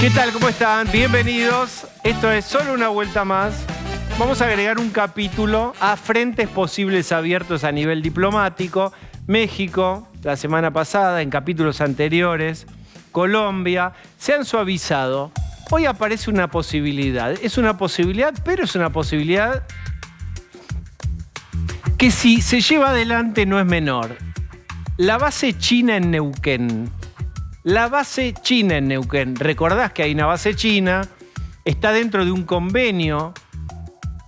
¿Qué tal? ¿Cómo están? Bienvenidos. Esto es solo una vuelta más. Vamos a agregar un capítulo a frentes posibles abiertos a nivel diplomático. México, la semana pasada, en capítulos anteriores. Colombia, se han suavizado. Hoy aparece una posibilidad. Es una posibilidad, pero es una posibilidad que si se lleva adelante no es menor. La base china en Neuquén. La base china en Neuquén. Recordás que hay una base china, está dentro de un convenio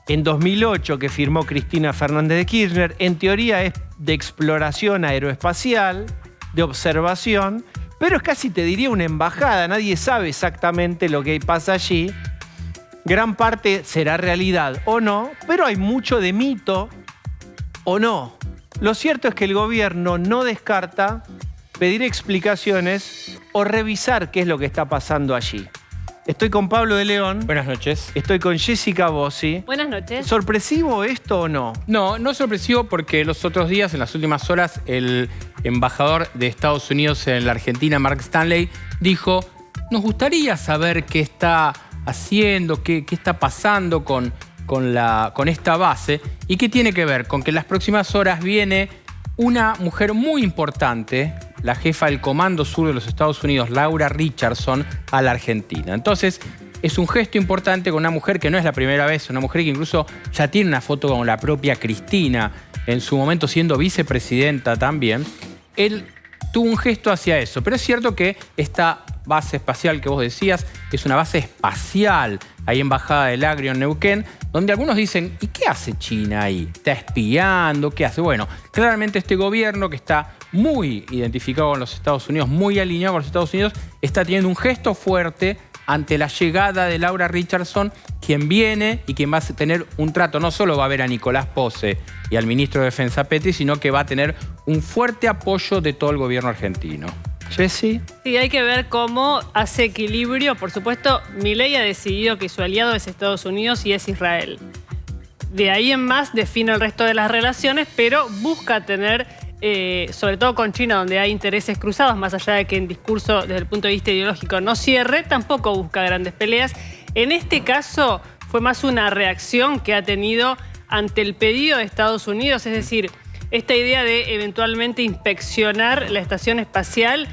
en 2008 que firmó Cristina Fernández de Kirchner. En teoría es de exploración aeroespacial, de observación, pero es casi, te diría, una embajada. Nadie sabe exactamente lo que pasa allí. Gran parte será realidad o no, pero hay mucho de mito o no. Lo cierto es que el gobierno no descarta pedir explicaciones o revisar qué es lo que está pasando allí. Estoy con Pablo de León. Buenas noches. Estoy con Jessica Bossi. Buenas noches. ¿Sorpresivo esto o no? No, no es sorpresivo porque los otros días, en las últimas horas, el embajador de Estados Unidos en la Argentina, Mark Stanley, dijo: nos gustaría saber qué está haciendo, qué está pasando con esta base y qué tiene que ver con que en las próximas horas viene una mujer muy importante, la jefa del Comando Sur de los Estados Unidos, Laura Richardson, a la Argentina. Entonces, es un gesto importante con una mujer que no es la primera vez, una mujer que incluso ya tiene una foto con la propia Cristina, en su momento siendo vicepresidenta también. Él tuvo un gesto hacia eso, pero es cierto que esta base espacial que vos decías es una base espacial, ahí en Bajada del Agrio, en Neuquén, donde algunos dicen: ¿y qué hace China ahí? ¿Está espiando? ¿Qué hace? Bueno, claramente este gobierno, que está muy identificado con los Estados Unidos, muy alineado con los Estados Unidos, está teniendo un gesto fuerte ante la llegada de Laura Richardson, quien viene y quien va a tener un trato. No solo va a ver a Nicolás Posse y al ministro de Defensa Petri, sino que va a tener un fuerte apoyo de todo el gobierno argentino. Jessy. Sí, hay que ver cómo hace equilibrio. Por supuesto, Milei ha decidido que su aliado es Estados Unidos y es Israel. De ahí en más define el resto de las relaciones, pero busca tener, sobre todo con China, donde hay intereses cruzados, más allá de que en discurso desde el punto de vista ideológico no cierre, tampoco busca grandes peleas. En este caso fue más una reacción que ha tenido ante el pedido de Estados Unidos, es decir, esta idea de eventualmente inspeccionar la estación espacial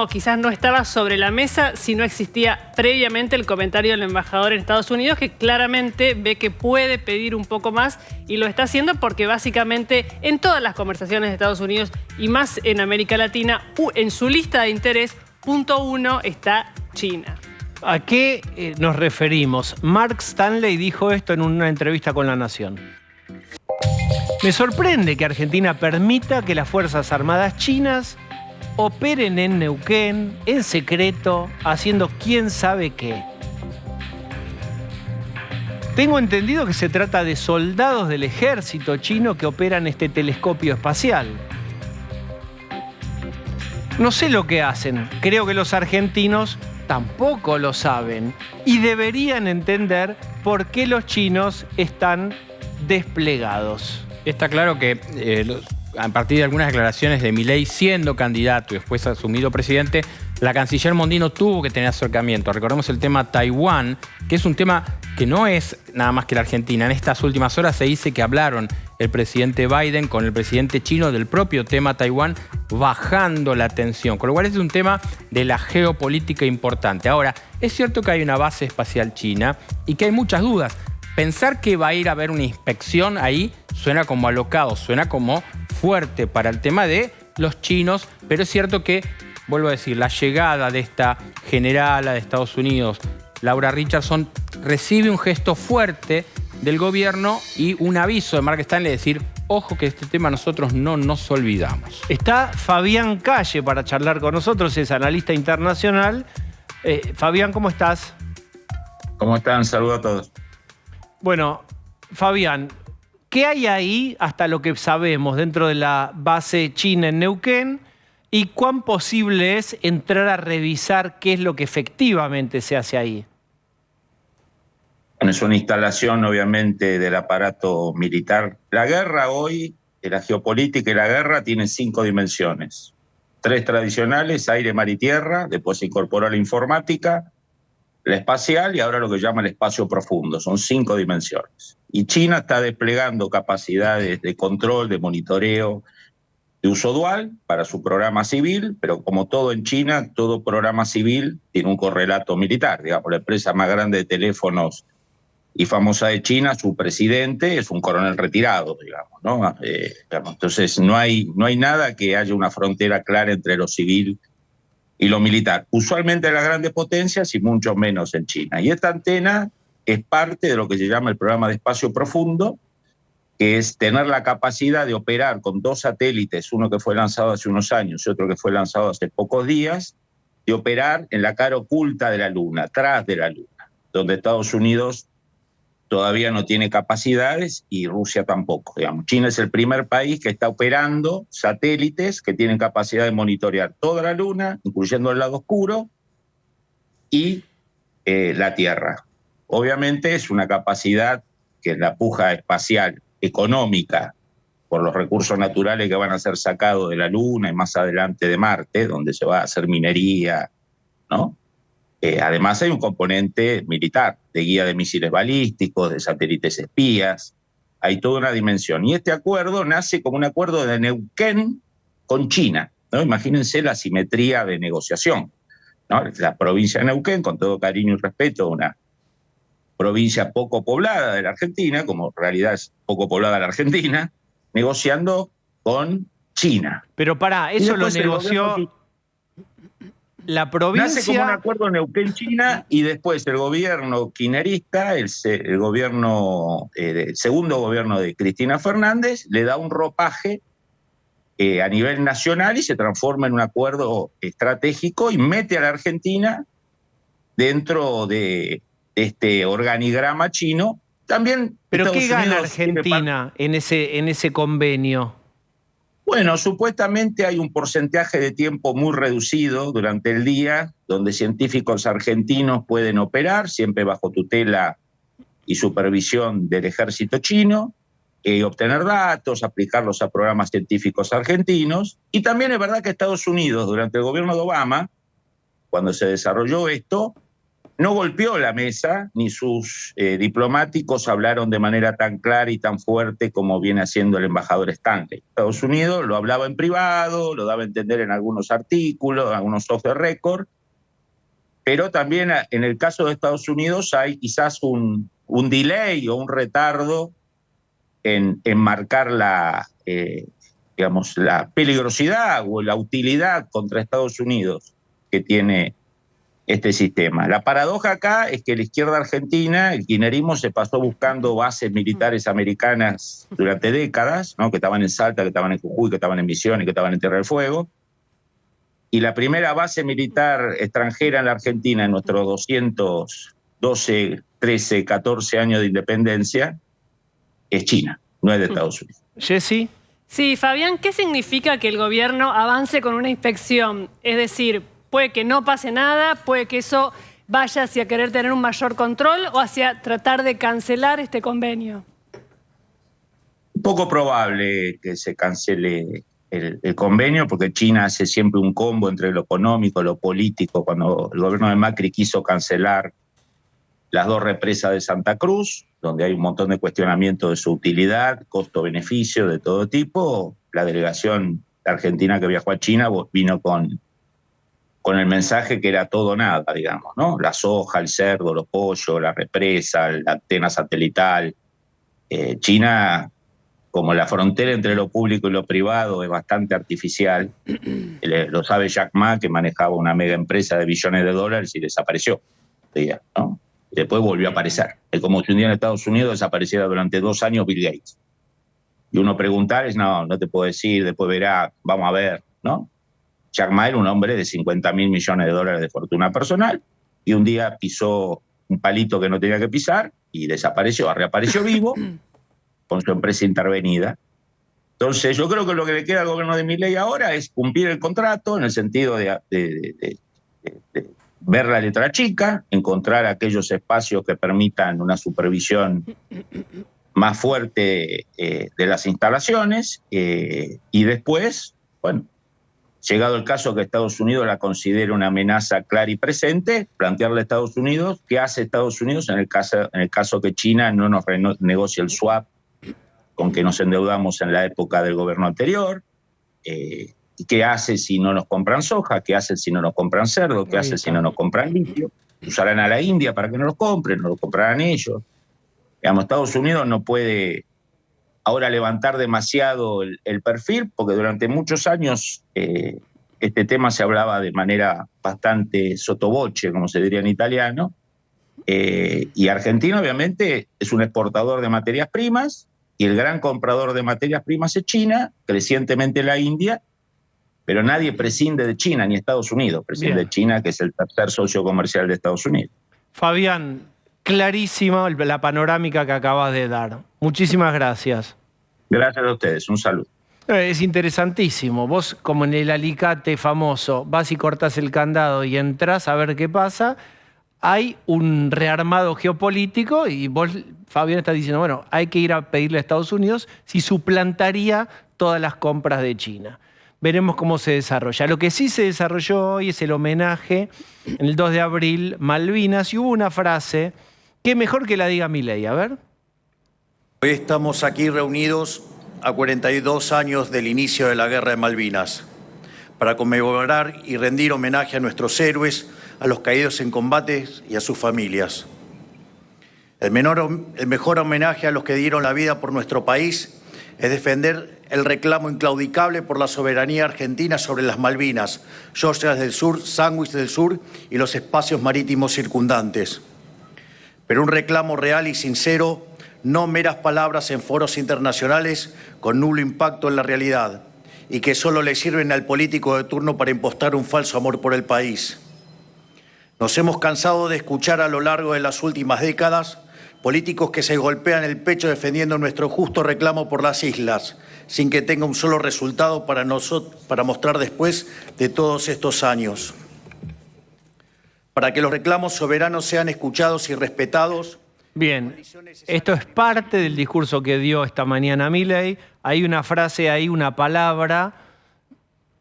quizás no estaba sobre la mesa si no existía previamente el comentario del embajador en Estados Unidos, que claramente ve que puede pedir un poco más y lo está haciendo porque básicamente en todas las conversaciones de Estados Unidos y más en América Latina, en su lista de interés, punto 1 está China. ¿A qué nos referimos? Mark Stanley dijo esto en una entrevista con La Nación. Me sorprende que Argentina permita que las Fuerzas Armadas chinas operen en Neuquén, en secreto, haciendo quién sabe qué. Tengo entendido que se trata de soldados del ejército chino que operan este telescopio espacial. No sé lo que hacen. Creo que los argentinos tampoco lo saben y deberían entender por qué los chinos están desplegados. Está claro que a partir de algunas declaraciones de Milei siendo candidato y después asumido presidente, la canciller Mondino tuvo que tener acercamiento. Recordemos el tema Taiwán, que es un tema que no es nada más que la Argentina. En estas últimas horas se dice que hablaron el presidente Biden con el presidente chino del propio tema Taiwán, bajando la tensión. Con lo cual es un tema de la geopolítica importante. Ahora, es cierto que hay una base espacial china y que hay muchas dudas. Pensar que va a ir a haber una inspección ahí suena como alocado, suena como fuerte para el tema de los chinos, pero es cierto que, vuelvo a decir, la llegada de esta generala de Estados Unidos, Laura Richardson, recibe un gesto fuerte del gobierno y un aviso de Mark Stanley de decir: ojo que este tema nosotros no nos olvidamos. Está Fabián Calle para charlar con nosotros, es analista internacional. Fabián, ¿cómo estás? ¿Cómo están? Saludos a todos. Bueno, Fabián, ¿qué hay ahí hasta lo que sabemos dentro de la base china en Neuquén? ¿Y cuán posible es entrar a revisar qué es lo que efectivamente se hace ahí? Bueno, es una instalación, obviamente, del aparato militar. La guerra hoy, la geopolítica y la guerra tienen 5 dimensiones. 3 tradicionales, aire, mar y tierra. Después se incorporó la informática. la espacial y ahora lo que llama el espacio profundo. Son 5 dimensiones. Y China está desplegando capacidades de control, de monitoreo, de uso dual para su programa civil, pero como todo en China, todo programa civil tiene un correlato militar. Digamos, la empresa más grande de teléfonos y famosa de China, su presidente es un coronel retirado, digamos, ¿no? Entonces no hay nada que haya una frontera clara entre lo civil y lo militar. Usualmente en las grandes potencias y mucho menos en China. Y esta antena es parte de lo que se llama el programa de espacio profundo, que es tener la capacidad de operar con 2 satélites, uno que fue lanzado hace unos años y otro que fue lanzado hace pocos días, de operar en la cara oculta de la Luna, atrás de la Luna, donde Estados Unidos todavía no tiene capacidades y Rusia tampoco. Digamos, China es el primer país que está operando satélites que tienen capacidad de monitorear toda la Luna, incluyendo el lado oscuro, y la Tierra. Obviamente es una capacidad que en la puja espacial económica por los recursos naturales que van a ser sacados de la Luna y más adelante de Marte, donde se va a hacer minería, ¿no? Además hay un componente militar, de guía de misiles balísticos, de satélites espías, hay toda una dimensión. Y este acuerdo nace como un acuerdo de Neuquén con China, ¿no? Imagínense la simetría de negociación, ¿no? La provincia de Neuquén, con todo cariño y respeto, una provincia poco poblada de la Argentina, como en realidad es poco poblada la Argentina, negociando con China. Pero pará, eso lo negoció la provincia. Nace como un acuerdo Neuquén-China y después el gobierno kirchnerista, el segundo gobierno de Cristina Fernández, le da un ropaje a nivel nacional y se transforma en un acuerdo estratégico y mete a la Argentina dentro de este organigrama chino. También. ¿Pero qué gana Argentina en ese convenio? Bueno, supuestamente hay un porcentaje de tiempo muy reducido durante el día donde científicos argentinos pueden operar, siempre bajo tutela y supervisión del ejército chino, obtener datos, aplicarlos a programas científicos argentinos. Y también es verdad que Estados Unidos, durante el gobierno de Obama, cuando se desarrolló esto, no golpeó la mesa, ni sus diplomáticos hablaron de manera tan clara y tan fuerte como viene haciendo el embajador Stanley. Estados Unidos lo hablaba en privado, lo daba a entender en algunos artículos, en algunos off the record, pero también en el caso de Estados Unidos hay quizás un delay o un retardo en marcar la peligrosidad o la utilidad contra Estados Unidos que tiene este sistema. La paradoja acá es que la izquierda argentina, el kirchnerismo, se pasó buscando bases militares americanas durante décadas, ¿no? Que estaban en Salta, que estaban en Jujuy, que estaban en Misiones, que estaban en Tierra del Fuego. Y la primera base militar extranjera en la Argentina en nuestros 212, 13, 14 años de independencia es China, no es de Estados Unidos. ¿Jessy? Sí, Fabián, ¿qué significa que el gobierno avance con una inspección? Es decir, puede que no pase nada, puede que eso vaya hacia querer tener un mayor control o hacia tratar de cancelar este convenio. Poco probable que se cancele el convenio, porque China hace siempre un combo entre lo económico y lo político. Cuando el gobierno de Macri quiso cancelar las 2 represas de Santa Cruz, donde hay un montón de cuestionamientos de su utilidad, costo-beneficio de todo tipo, la delegación argentina que viajó a China vino con el mensaje que era todo o nada, digamos, ¿no? La soja, el cerdo, los pollos, la represa, la antena satelital. China, como la frontera entre lo público y lo privado es bastante artificial, lo sabe Jack Ma, que manejaba una mega empresa de billones de dólares y desapareció, ¿no? Y después volvió a aparecer. Es como si un día en Estados Unidos desapareciera durante 2 años Bill Gates. Y uno preguntar no te puedo decir, después verá, vamos a ver, ¿no? Jack Ma era un hombre de 50.000 millones de dólares de fortuna personal y un día pisó un palito que no tenía que pisar y desapareció, reapareció vivo con su empresa intervenida. Entonces yo creo que lo que le queda al gobierno de Milei ahora es cumplir el contrato en el sentido de ver la letra chica, encontrar aquellos espacios que permitan una supervisión más fuerte de las instalaciones y después, bueno, llegado el caso que Estados Unidos la considere una amenaza clara y presente, plantearle a Estados Unidos qué hace Estados Unidos en el caso que China no nos negocie el swap con que nos endeudamos en la época del gobierno anterior, y qué hace si no nos compran soja, qué hace si no nos compran cerdo, qué hace si no nos compran litio. Usarán a la India para que no los compren, no lo comprarán ellos. Digamos, Estados Unidos no puede ahora levantar demasiado el perfil, porque durante muchos años este tema se hablaba de manera bastante sottovoce, como se diría en italiano, y Argentina obviamente es un exportador de materias primas, y el gran comprador de materias primas es China, crecientemente la India, pero nadie prescinde de China, ni Estados Unidos prescinde de China, que es el tercer socio comercial de Estados Unidos. Fabián, clarísima la panorámica que acabas de dar. Muchísimas gracias. Gracias a ustedes, un saludo. Es interesantísimo. Vos, como en el alicate famoso, vas y cortás el candado y entrás a ver qué pasa. Hay un rearmado geopolítico y vos, Fabián, está diciendo, bueno, hay que ir a pedirle a Estados Unidos si suplantaría todas las compras de China. Veremos cómo se desarrolla. Lo que sí se desarrolló hoy es el homenaje, en el 2 de abril, Malvinas, y hubo una frase que mejor que la diga Milei. A ver. Hoy estamos aquí reunidos a 42 años del inicio de la Guerra de Malvinas para conmemorar y rendir homenaje a nuestros héroes, a los caídos en combates y a sus familias. El mejor homenaje a los que dieron la vida por nuestro país es defender el reclamo inclaudicable por la soberanía argentina sobre las Malvinas, Georgias del Sur, Sandwich del Sur y los espacios marítimos circundantes. Pero un reclamo real y sincero, no meras palabras en foros internacionales con nulo impacto en la realidad y que solo le sirven al político de turno para impostar un falso amor por el país. Nos hemos cansado de escuchar a lo largo de las últimas décadas políticos que se golpean el pecho defendiendo nuestro justo reclamo por las islas, sin que tenga un solo resultado para mostrar después de todos estos años. Para que los reclamos soberanos sean escuchados y respetados. Bien, esto es parte del discurso que dio esta mañana Milei. Hay una frase ahí, una palabra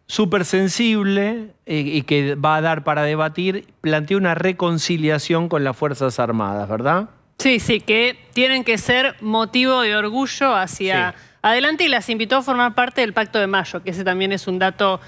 súper sensible y que va a dar para debatir. Plantea una reconciliación con las Fuerzas Armadas, ¿verdad? Sí, sí, que tienen que ser motivo de orgullo hacia adelante, y las invitó a formar parte del Pacto de Mayo, que ese también es un dato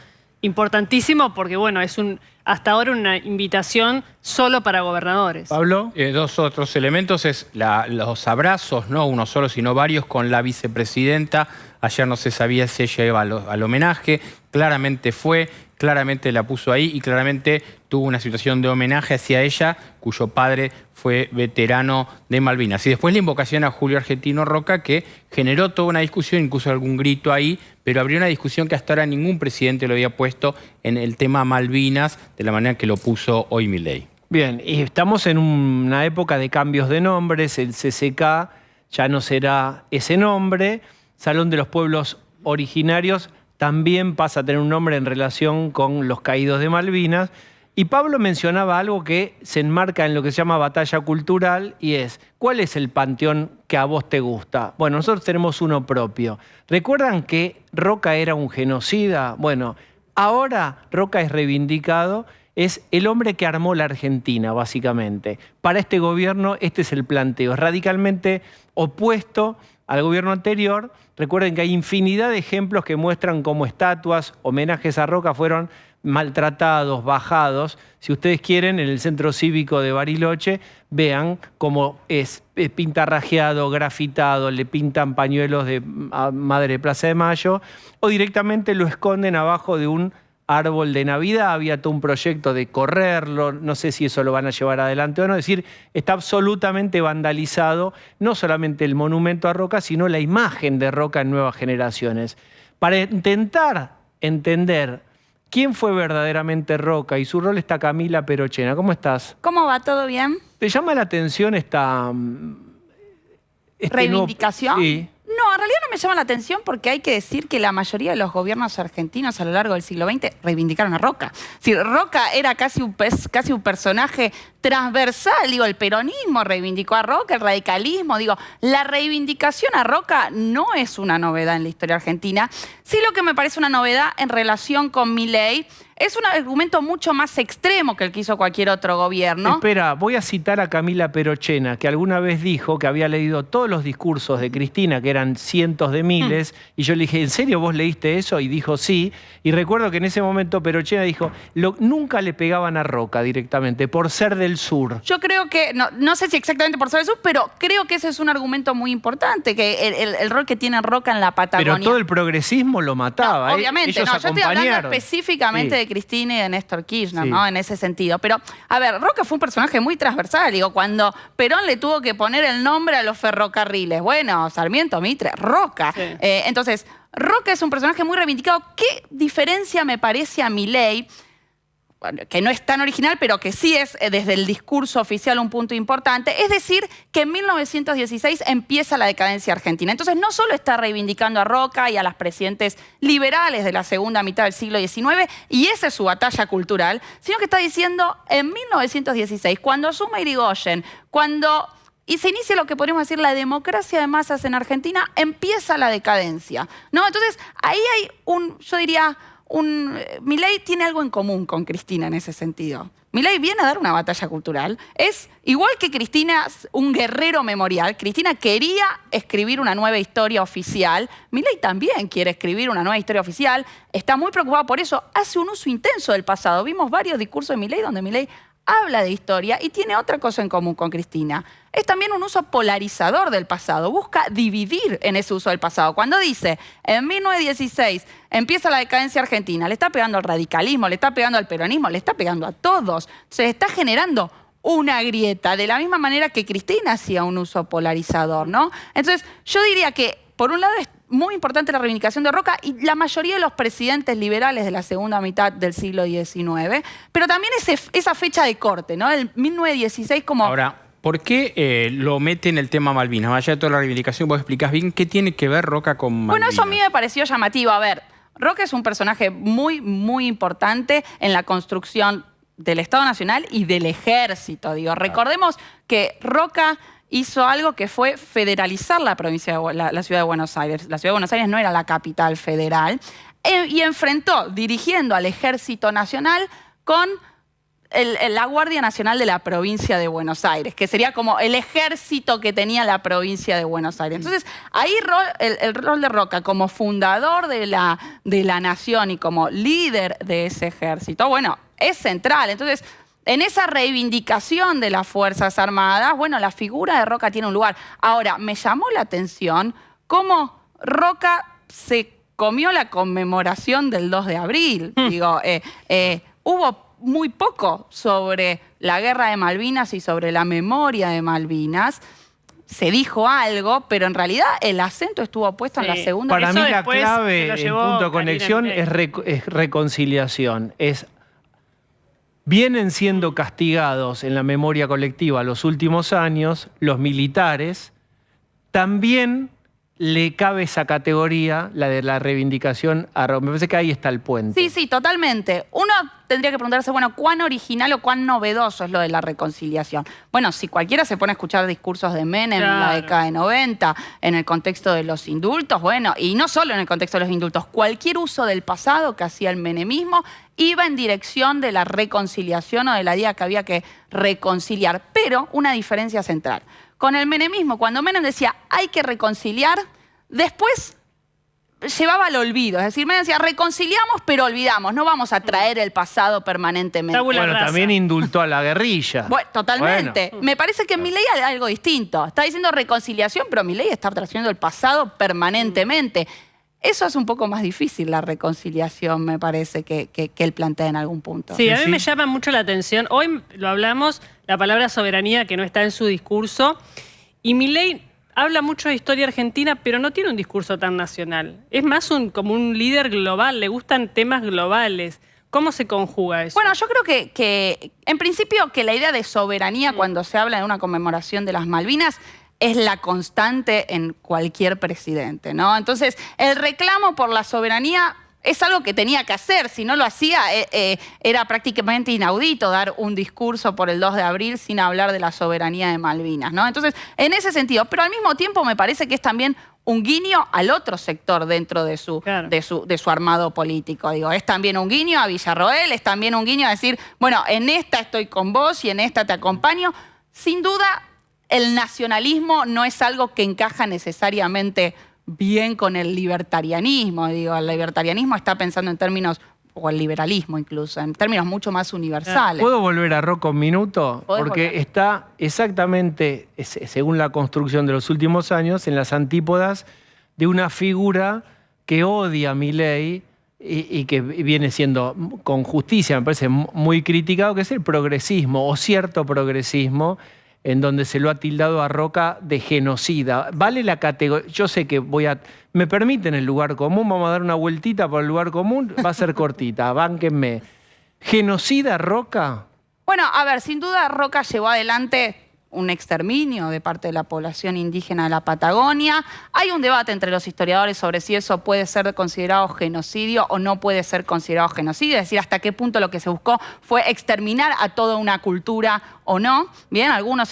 importantísimo porque, bueno, es hasta ahora una invitación solo para gobernadores. Pablo. Dos otros elementos es los abrazos, no uno solo, sino varios con la vicepresidenta. Ayer no se sabía si ella iba al homenaje, claramente fue, claramente la puso ahí y claramente tuvo una situación de homenaje hacia ella, cuyo padre fue veterano de Malvinas. Y después la invocación a Julio Argentino Roca, que generó toda una discusión, incluso algún grito ahí, pero abrió una discusión que hasta ahora ningún presidente lo había puesto en el tema Malvinas de la manera que lo puso hoy Milei. Bien, y estamos en una época de cambios de nombres. El CCK ya no será ese nombre. Salón de los Pueblos Originarios también pasa a tener un nombre en relación con los caídos de Malvinas. Y Pablo mencionaba algo que se enmarca en lo que se llama batalla cultural, y es, ¿cuál es el panteón que a vos te gusta? Bueno, nosotros tenemos uno propio. ¿Recuerdan que Roca era un genocida? Bueno, ahora Roca es reivindicado, es el hombre que armó la Argentina, básicamente. Para este gobierno, este es el planteo. Es radicalmente opuesto al gobierno anterior. Recuerden que hay infinidad de ejemplos que muestran cómo estatuas, homenajes a Roca fueron maltratados, bajados. Si ustedes quieren, en el Centro Cívico de Bariloche, vean cómo es pintarrajeado, grafitado, le pintan pañuelos de Madre de Plaza de Mayo, o directamente lo esconden abajo de un árbol de Navidad. Había todo un proyecto de correrlo, no sé si eso lo van a llevar adelante o no. Es decir, está absolutamente vandalizado no solamente el monumento a Roca, sino la imagen de Roca en nuevas generaciones. Para intentar entender quién fue verdaderamente Roca y su rol, está Camila Perochena. ¿Cómo estás? ¿Cómo va? ¿Todo bien? ¿Te llama la atención esta reivindicación? Sí. No, en realidad no me llama la atención porque hay que decir que la mayoría de los gobiernos argentinos a lo largo del siglo XX reivindicaron a Roca. Si Roca era casi un personaje transversal, digo, el peronismo reivindicó a Roca, el radicalismo, digo, la reivindicación a Roca no es una novedad en la historia argentina. Sí, lo que me parece una novedad en relación con Milei es un argumento mucho más extremo que el que hizo cualquier otro gobierno. Espera, voy a citar a Camila Perochena, que alguna vez dijo que había leído todos los discursos de Cristina, que eran cientos de miles, y yo le dije, ¿en serio vos leíste eso? Y dijo, sí. Y recuerdo que en ese momento Perochena dijo, nunca le pegaban a Roca directamente, por ser del sur. Yo creo que, no sé si exactamente por ser del sur, pero creo que ese es un argumento muy importante, que el rol que tiene Roca en la Patagonia. Pero todo el progresismo lo mataba. No, obviamente, Ellos no. Yo estoy hablando acompañaron. específicamente de Cristina y de Néstor Kirchner, Sí. ¿no? En ese sentido. Pero, a ver, Roca fue un personaje muy transversal. Digo, cuando Perón le tuvo que poner el nombre a los ferrocarriles, bueno, Sarmiento, Mitre, Roca. Sí. Entonces, Roca es un personaje muy reivindicado. ¿Qué diferencia me parece a Milei? Bueno, que no es tan original, pero que sí es desde el discurso oficial un punto importante, es decir, que en 1916 empieza la decadencia argentina. Entonces no solo está reivindicando a Roca y a las presidentes liberales de la segunda mitad del siglo XIX, y esa es su batalla cultural, sino que está diciendo en 1916, cuando asume Irigoyen, cuando se inicia lo que podríamos decir la democracia de masas en Argentina, empieza la decadencia, ¿no? Entonces ahí hay yo diría, Milei tiene algo en común con Cristina en ese sentido. Milei viene a dar una batalla cultural. Es igual que Cristina, un guerrero memorial. Cristina quería escribir una nueva historia oficial. Milei también quiere escribir una nueva historia oficial. Está muy preocupado por eso. Hace un uso intenso del pasado. Vimos varios discursos de Milei donde Milei habla de historia y tiene otra cosa en común con Cristina. Es también un uso polarizador del pasado. Busca dividir en ese uso del pasado. Cuando dice, en 1916 empieza la decadencia argentina, le está pegando al radicalismo, le está pegando al peronismo, le está pegando a todos. Se le está generando una grieta, de la misma manera que Cristina hacía un uso polarizador, ¿no? Entonces, yo diría que, por un lado, es muy importante la reivindicación de Roca y la mayoría de los presidentes liberales de la segunda mitad del siglo XIX, pero también esa fecha de corte, ¿no? El 1916 como... Ahora, ¿por qué lo mete en el tema Malvinas? Más allá de toda la reivindicación, vos explicás bien qué tiene que ver Roca con Malvinas. Bueno, eso a mí me pareció llamativo. A ver, Roca es un personaje muy, muy importante en la construcción del Estado Nacional y del Ejército. Digo, recordemos que Roca hizo algo que fue federalizar la provincia de la ciudad de Buenos Aires. La ciudad de Buenos Aires no era la capital federal. Y enfrentó, dirigiendo al Ejército Nacional, con la Guardia Nacional de la provincia de Buenos Aires, que sería como el ejército que tenía la provincia de Buenos Aires. Entonces, ahí el rol de Roca como fundador de la nación y como líder de ese ejército, bueno, es central. Entonces, en esa reivindicación de las Fuerzas Armadas, bueno, la figura de Roca tiene un lugar. Ahora, me llamó la atención cómo Roca se comió la conmemoración del 2 de abril. Digo, hubo muy poco sobre la guerra de Malvinas y sobre la memoria de Malvinas. Se dijo algo, pero en realidad el acento estuvo puesto en la segunda. Para Eso mí la después clave se lo en llevó punto de Karina conexión Milei. es reconciliación. Vienen siendo castigados en la memoria colectiva los últimos años los militares. También le cabe esa categoría, la de la reivindicación a Roca. Me parece que ahí está el puente. Sí, sí, totalmente. Uno tendría que preguntarse, bueno, ¿cuán original o cuán novedoso es lo de la reconciliación? Bueno, si cualquiera se pone a escuchar discursos de Menem en la década de 90, en el contexto de los indultos, bueno, y no solo en el contexto de los indultos, cualquier uso del pasado que hacía el menemismo iba en dirección de la reconciliación o de la idea que había que reconciliar. Pero una diferencia central. Con el menemismo, cuando Menem decía hay que reconciliar, después llevaba al olvido. Es decir, Menem decía reconciliamos pero olvidamos, no vamos a traer el pasado permanentemente. Tabula Bueno, rasa. también indultó a la guerrilla. Bueno, totalmente. Bueno. Me parece que Milei hay algo distinto. Está diciendo reconciliación, pero Milei está trayendo el pasado permanentemente. Eso es un poco más difícil, la reconciliación, me parece, que él plantea en algún punto. Sí, a mí Sí. me llama mucho la atención. Hoy lo hablamos, la palabra soberanía que no está en su discurso. Y Milei habla mucho de historia argentina, pero no tiene un discurso tan nacional. Es más como un líder global, le gustan temas globales. ¿Cómo se conjuga eso? Bueno, yo creo que en principio que la idea de soberanía cuando se habla de una conmemoración de las Malvinas es la constante en cualquier presidente, ¿no? Entonces, el reclamo por la soberanía es algo que tenía que hacer. Si no lo hacía, era prácticamente inaudito dar un discurso por el 2 de abril sin hablar de la soberanía de Malvinas, ¿no? Entonces, en ese sentido, pero al mismo tiempo me parece que es también un guiño al otro sector dentro de su armado político. Digo, es también un guiño a Villarroel, es también un guiño a decir, bueno, en esta estoy con vos y en esta te acompaño. Sin duda, el nacionalismo no es algo que encaja necesariamente bien con el libertarianismo. Digo, el libertarianismo está pensando en términos, o el liberalismo incluso, en términos mucho más universales. ¿Puedo volver a Rocca un minuto? Porque está exactamente, según la construcción de los últimos años, en las antípodas de una figura que odia a Milei y que viene siendo con justicia, me parece, muy criticado, que es el progresismo, o cierto progresismo, en donde se lo ha tildado a Rocca de genocida. ¿Vale la categoría? Yo sé que ¿me permiten el lugar común? Vamos a dar una vueltita por el lugar común. Va a ser cortita, bánquenme. ¿Genocida Rocca? Bueno, a ver, sin duda Rocca llevó adelante un exterminio de parte de la población indígena de la Patagonia. Hay un debate entre los historiadores sobre si eso puede ser considerado genocidio o no puede ser considerado genocidio, es decir, hasta qué punto lo que se buscó fue exterminar a toda una cultura o no. Bien, alguna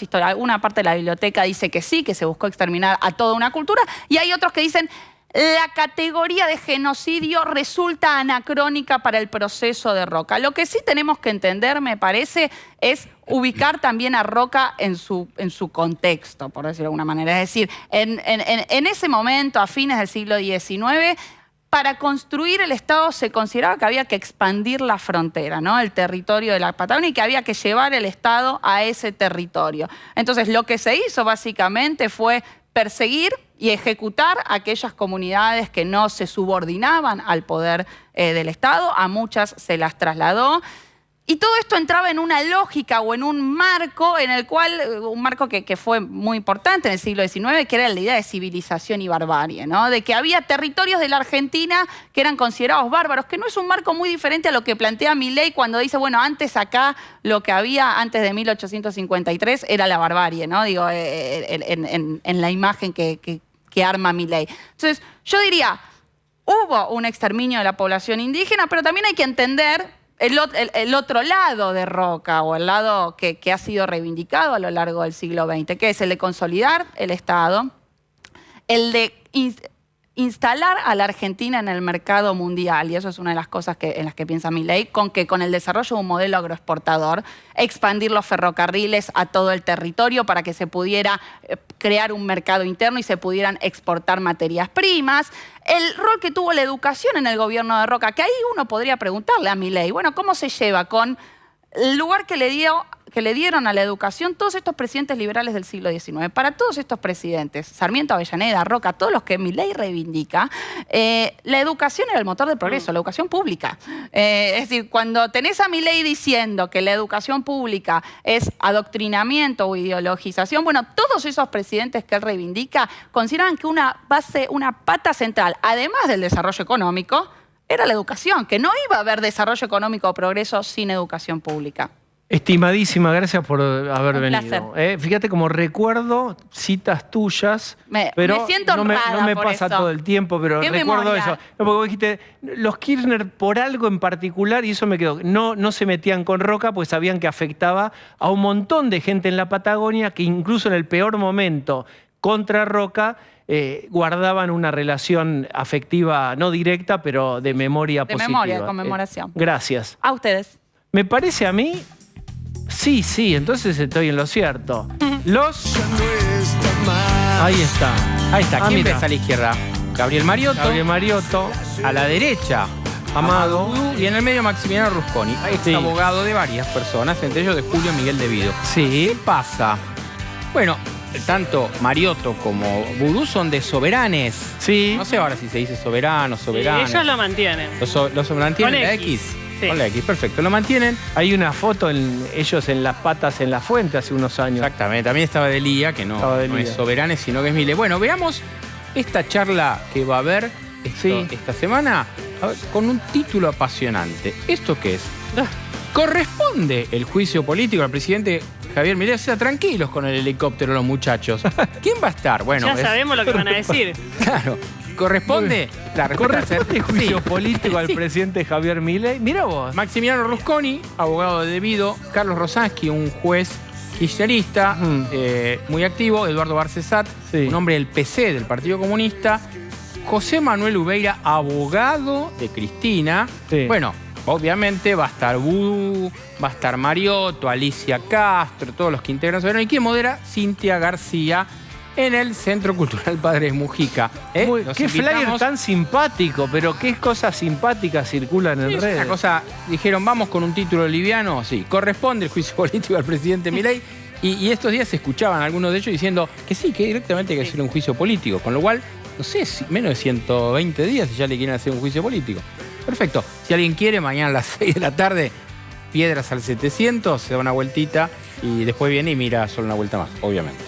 parte de la biblioteca dice que sí, que se buscó exterminar a toda una cultura, y hay otros que dicen la categoría de genocidio resulta anacrónica para el proceso de Rocca. Lo que sí tenemos que entender, me parece, es ubicar también a Rocca en su contexto, por decirlo de alguna manera. Es decir, en ese momento, a fines del siglo XIX, para construir el Estado se consideraba que había que expandir la frontera, ¿no? El territorio de la Patagonia, y que había que llevar el Estado a ese territorio. Entonces, lo que se hizo básicamente fue perseguir y ejecutar a aquellas comunidades que no se subordinaban al poder del Estado. A muchas se las trasladó. Y todo esto entraba en una lógica o en un marco en el cual, un marco que fue muy importante en el siglo XIX, que era la idea de civilización y barbarie, ¿no? De que había territorios de la Argentina que eran considerados bárbaros, que no es un marco muy diferente a lo que plantea Milei cuando dice, bueno, antes acá lo que había antes de 1853 era la barbarie, ¿no? Digo, en la imagen que arma Milei. Entonces, yo diría, hubo un exterminio de la población indígena, pero también hay que entender el otro lado de Rocca, o el lado que ha sido reivindicado a lo largo del siglo XX, que es el de consolidar el Estado, el de instalar a la Argentina en el mercado mundial, y eso es una de las cosas en las que piensa Milei, con el desarrollo de un modelo agroexportador, expandir los ferrocarriles a todo el territorio para que se pudiera crear un mercado interno y se pudieran exportar materias primas. El rol que tuvo la educación en el gobierno de Rocca, que ahí uno podría preguntarle a Milei, bueno, ¿cómo se lleva con el lugar que le dieron a la educación todos estos presidentes liberales del siglo XIX? Para todos estos presidentes, Sarmiento, Avellaneda, Rocca, todos los que Milei reivindica, la educación era el motor del progreso, la educación pública. Es decir, cuando tenés a Milei diciendo que la educación pública es adoctrinamiento o ideologización, bueno, todos esos presidentes que él reivindica consideran que una pata central, además del desarrollo económico, era la educación, que no iba a haber desarrollo económico o progreso sin educación pública. Estimadísima, gracias por haber Un venido. placer. Fíjate como recuerdo citas tuyas, pero me siento no me honrada pasa por eso. todo el tiempo, pero Qué recuerdo memoria. eso. No, porque vos dijiste, los Kirchner por algo en particular, y eso me quedó, no se metían con Rocca porque sabían que afectaba a un montón de gente en la Patagonia que incluso en el peor momento contra Rocca guardaban una relación afectiva no directa, pero de memoria positiva. De memoria, de conmemoración. Gracias. A ustedes. Me parece a mí, sí, entonces estoy en lo cierto. Ahí está. Ahí está. ¿Quién mira. ves a la izquierda? Gabriel Mariotto. Gabriel Mariotto, A la derecha, Amado. Y en el medio, Maximiliano Rusconi, ex Sí. abogado de varias personas, entre ellos de Julio Miguel de Vido. Sí. ¿Qué pasa? Bueno, tanto Mariotto como Vudú son de soberanes. Sí. No sé ahora si se dice soberano, Sí, soberanes. ellos lo mantienen. ¿Los mantienen Con la X. X? Sí. Con la X, perfecto. Lo mantienen. Hay una foto ellos en las patas en la fuente hace unos años. Exactamente. También estaba Delía, que no Estaba es Delía. soberanes, sino que es Milei. Bueno, veamos esta charla que va a haber esta semana con un título apasionante. ¿Esto qué es? ¿Corresponde el juicio político al presidente Javier Milei. O sea, tranquilos con el helicóptero los muchachos. ¿Quién va a estar? Bueno, Ya sabemos lo que van a decir. Claro. ¿Corresponde? La respuesta ¿Corresponde es juicio sí. político al Sí. presidente Javier Milei? Mira vos. Maximiliano Rusconi, abogado de debido. Carlos Rosansky, un juez kirchnerista, muy activo. Eduardo Barcesat, Sí. un hombre del PC, del Partido Comunista. José Manuel Ubeira, abogado de Cristina. Sí. Bueno, obviamente va a estar Vudú, va a estar Mariotto, Alicia Castro, todos los que integran su gobierno. ¿Y quién modera? Cintia García, en el Centro Cultural Padre Mujica. Los Qué flyer invitamos. tan simpático, pero qué cosas simpáticas circulan en Sí, es redes. una cosa, dijeron, vamos con un título liviano. Sí, corresponde el juicio político al presidente Milei. Y estos días se escuchaban algunos de ellos diciendo que sí, que directamente hay que hacer un juicio político. Con lo cual, no sé, menos de 120 días y ya le quieren hacer un juicio político. Perfecto. Si alguien quiere, mañana a las 6 de la tarde, Piedras al 700, se da una vueltita y después viene y mira solo una vuelta más, obviamente.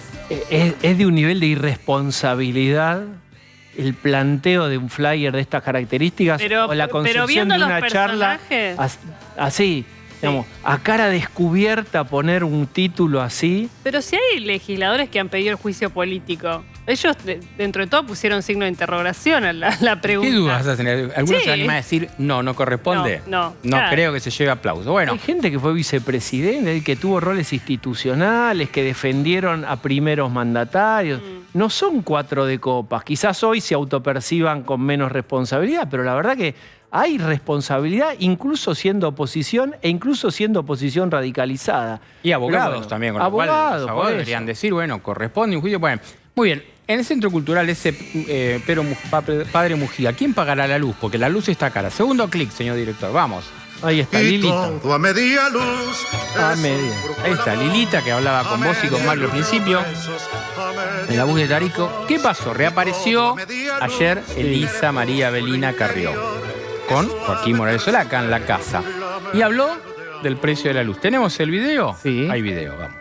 Es de un nivel de irresponsabilidad el planteo de un flyer de estas características o la concepción viendo de los una charla personajes. así, digamos, a cara descubierta poner un título así. Pero si hay legisladores que han pedido el juicio político, ellos dentro de todo pusieron signo de interrogación a la pregunta. ¿Qué dudas vas a tener? ¿Algunos Sí. se animan a decir no corresponde? No, No claro. creo que se lleve aplauso. Bueno, Hay gente que fue vicepresidente, que tuvo roles institucionales, que defendieron a primeros mandatarios. No son 4 de copas. Quizás hoy se autoperciban con menos responsabilidad, pero la verdad que hay responsabilidad incluso siendo oposición e incluso siendo oposición radicalizada. y abogados Pero bueno, también, con lo cual los abogados, por abogados eso. deberían decir, bueno, corresponde un juicio. Bueno, muy bien, en el Centro Cultural ese Padre Mujica, ¿quién pagará la luz? Porque la luz está cara. Segundo clic, señor director, vamos. Ahí está, Y Lilita. todo a media luz. A es media. un brújula Ahí está Lilita, que hablaba con vos y con Mario al principio, en la voz de Tarico. ¿Qué pasó? Reapareció ayer Elisa María Belina Carrió con Joaquín Morales Solá acá en la casa. Y habló del precio de la luz. ¿Tenemos el video? Sí. Hay video, vamos.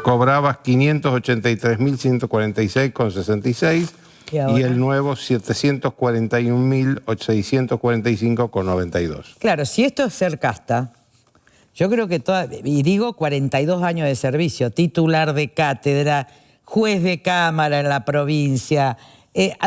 Cobrabas 583.146,66 ¿Y ahora? y el nuevo 741.845,92. Claro, si esto es ser casta, yo creo que y digo 42 años de servicio, titular de cátedra, juez de cámara en la provincia,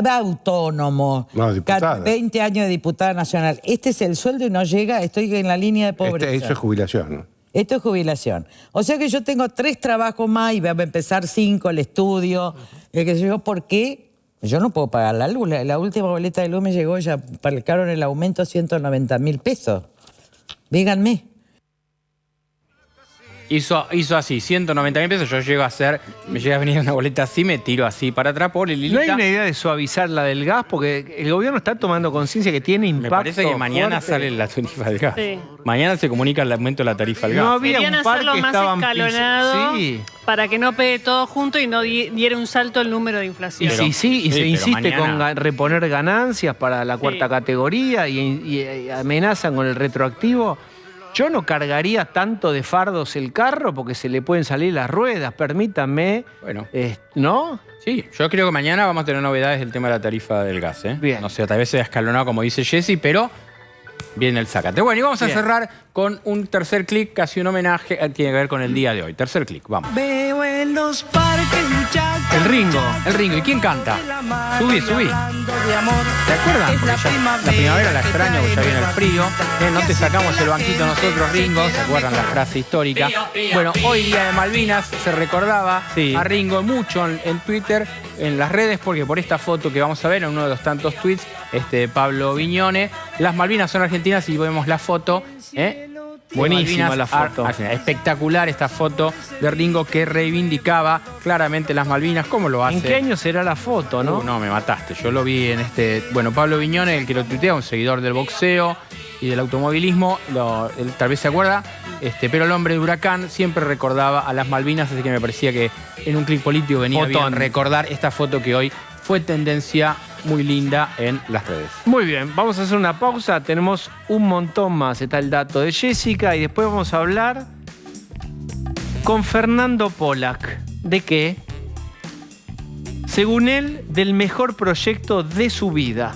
autónomo, No, diputada. 20 años de diputada nacional. Este es el sueldo y no llega, estoy en la línea de pobreza. Eso es jubilación, ¿no? Esto es jubilación. O sea que yo tengo 3 trabajos más y voy a empezar 5, el estudio, el que sé yo, ¿por qué? Yo no puedo pagar la luz. La última boleta de luz me llegó, ya marcaron el aumento 190.000 pesos. Díganme. Hizo así, 190.000 pesos. Yo llego a hacer, me llega a venir una boleta así, me tiro así para atrás. Pobre Lilita. ¿No hay una idea de suavizar la del gas? Porque el gobierno está tomando conciencia que tiene Me impacto parece que mañana fuerte. sale la tarifa del gas. Sí. Mañana se comunica el aumento de la tarifa del gas. No había Querían un par hacerlo que más estaban escalonado Sí. para que no pegue todo junto y no diera un salto el número de Y inflación. Pero- si sí, y sí, se pero insiste mañana- con reponer ganancias para la cuarta Sí. categoría y amenazan con el retroactivo. Yo no cargaría tanto de fardos el carro porque se le pueden salir las ruedas, permítanme. Bueno. ¿No? Sí, yo creo que mañana vamos a tener novedades del tema de la tarifa del gas. Bien. No sé, tal vez sea escalonado como dice Jessy, pero viene el sácate. Bueno, y vamos a Bien. cerrar con un tercer clic, casi un homenaje, tiene que ver con el día de hoy. Tercer clic, vamos. Veo en los parques muchachos. El Ringo. ¿Y quién canta? Subí. ¿Se acuerdan? Porque ya la primavera la extraño, porque ya viene el frío. No te sacamos el banquito nosotros, Ringo. ¿Se acuerdan la frase histórica? Bueno, hoy día de Malvinas se recordaba Sí. a Ringo mucho en Twitter, en las redes, porque por esta foto que vamos a ver en uno de los tantos tweets de Pablo Viñone, las Malvinas son argentinas y vemos la foto. Buenísima Malvinas, la foto. espectacular esta foto de Ringo que reivindicaba claramente las Malvinas. ¿Cómo lo hace? ¿En qué año será la foto, no? No, me mataste. Yo lo vi en Bueno, Pablo Viñone, el que lo tuitea, un seguidor del boxeo y del automovilismo, él tal vez se acuerda, pero el hombre de Huracán siempre recordaba a las Malvinas, así que me parecía que en un clic político venía Fotón. bien recordar esta foto que hoy fue tendencia muy linda en las redes. Muy bien, vamos a hacer una pausa. Tenemos un montón más. Está el dato de Jessica y después vamos a hablar con Fernando Pollack. ¿De qué? Según él, del mejor proyecto de su vida.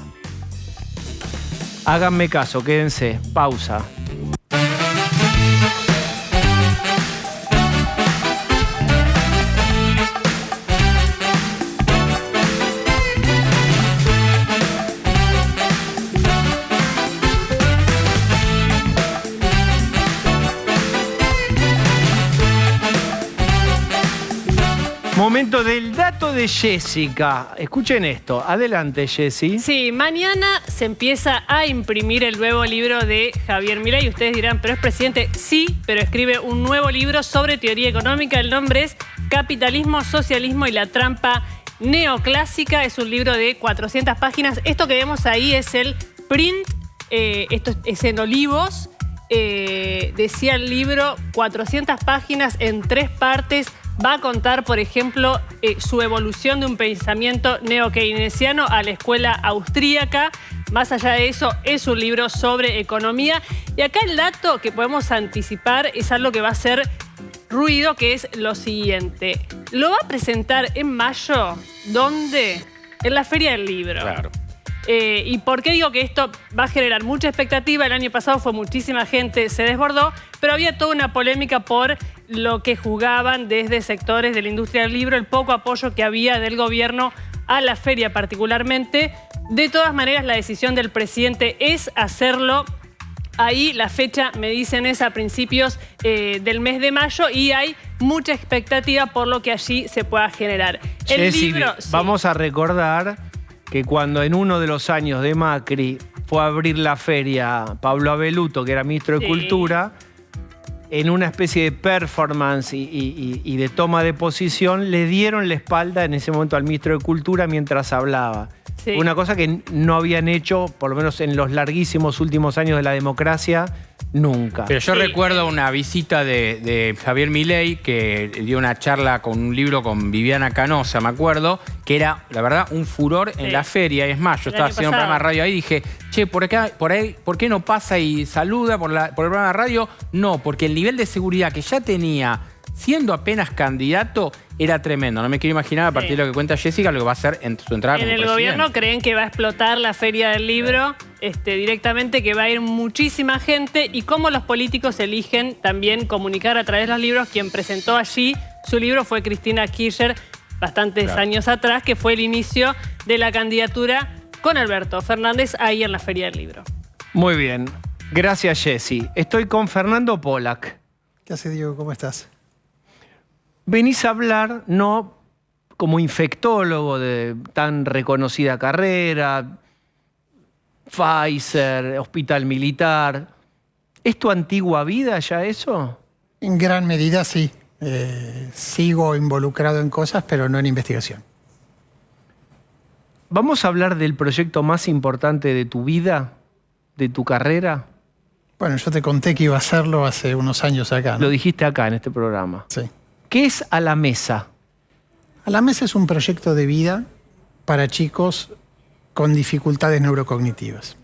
Háganme caso, quédense. Pausa. Momento del dato de Jessica. Escuchen esto. Adelante, Jessy. Sí, mañana se empieza a imprimir el nuevo libro de Javier Milei. Ustedes dirán, ¿pero es presidente? Sí, pero escribe un nuevo libro sobre teoría económica. El nombre es Capitalismo, Socialismo y la Trampa Neoclásica. Es un libro de 400 páginas. Esto que vemos ahí es el print. Esto es en olivos. Decía el libro, 400 páginas en 3 partes. Va a contar, por ejemplo, su evolución de un pensamiento neo-keynesiano a la escuela austríaca. Más allá de eso, es un libro sobre economía. Y acá el dato que podemos anticipar es algo que va a hacer ruido, que es lo siguiente. Lo va a presentar en mayo, ¿dónde? En la Feria del Libro. Claro. ¿Y por qué digo que esto va a generar mucha expectativa? El año pasado fue muchísima gente, se desbordó, pero había toda una polémica por lo que juzgaban desde sectores de la industria del libro, el poco apoyo que había del gobierno a la feria particularmente. De todas maneras, la decisión del presidente es hacerlo. Ahí la fecha, me dicen, es a principios del mes de mayo y hay mucha expectativa por lo que allí se pueda generar. El Jessy, libro, sí. vamos a recordar que cuando en uno de los años de Macri fue a abrir la feria Pablo Abeluto, que era ministro de Cultura, en una especie de performance y de toma de posición, le dieron la espalda en ese momento al ministro de Cultura mientras hablaba. Sí. Una cosa que no habían hecho, por lo menos en los larguísimos últimos años de la democracia, nunca. Pero yo recuerdo una visita de Javier Milei, que dio una charla con un libro con Viviana Canosa, me acuerdo, que era, la verdad, un furor en la feria. Es más, yo estaba haciendo un programa de radio ahí y dije, che, ¿por qué no pasa y saluda por el programa de radio? No, porque el nivel de seguridad que ya tenía siendo apenas candidato era tremendo. No me quiero imaginar, a partir de lo que cuenta Jessica, lo que va a hacer en su entrada como presidente. En el gobierno creen que va a explotar la Feria del Libro directamente, que va a ir muchísima gente, y cómo los políticos eligen también comunicar a través de los libros. Quien presentó allí su libro fue Cristina Kirchner, bastantes años atrás, que fue el inicio de la candidatura con Alberto Fernández ahí en la Feria del Libro. Muy bien. Gracias, Jessy. Estoy con Fernando Pollack. ¿Qué hace, Diego? ¿Cómo estás? Venís a hablar, no como infectólogo de tan reconocida carrera, Pfizer, Hospital Militar. ¿Es tu antigua vida ya eso? En gran medida sí. Sigo involucrado en cosas, pero no en investigación. ¿Vamos a hablar del proyecto más importante de tu vida, de tu carrera? Bueno, yo te conté que iba a hacerlo hace unos años acá, ¿no? Lo dijiste acá en este programa. Sí. ¿Qué es A la Mesa? A la Mesa es un proyecto de vida para chicos con dificultades neurocognitivas.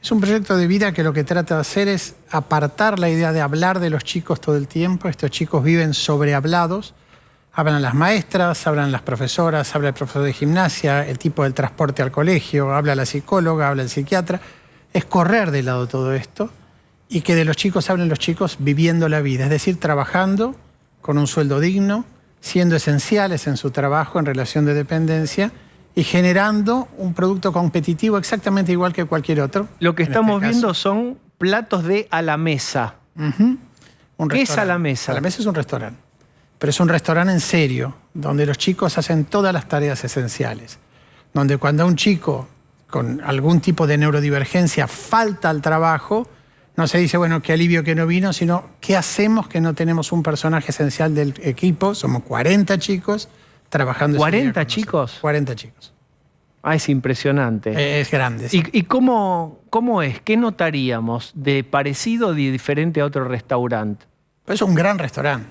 Es un proyecto de vida que lo que trata de hacer es apartar la idea de hablar de los chicos todo el tiempo. Estos chicos viven sobrehablados. Hablan las maestras, hablan las profesoras, habla el profesor de gimnasia, el tipo del transporte al colegio, habla la psicóloga, habla el psiquiatra. Es correr de lado todo esto y que de los chicos hablen los chicos viviendo la vida, es decir, trabajando con un sueldo digno, siendo esenciales en su trabajo en relación de dependencia y generando un producto competitivo exactamente igual que cualquier otro. Lo que estamos viendo son platos de A la Mesa. ¿Qué es A la Mesa? A la Mesa es un restaurante, pero es un restaurante en serio, donde los chicos hacen todas las tareas esenciales, donde cuando un chico con algún tipo de neurodivergencia falta al trabajo, no se dice, bueno, qué alivio que no vino, sino qué hacemos que no tenemos un personaje esencial del equipo. Somos 40 chicos trabajando. ¿40 chicos? 40 chicos. Ah, es impresionante. Es grande. Sí. ¿Y cómo es? ¿Qué notaríamos de parecido o de diferente a otro restaurante? Pues es un gran restaurante.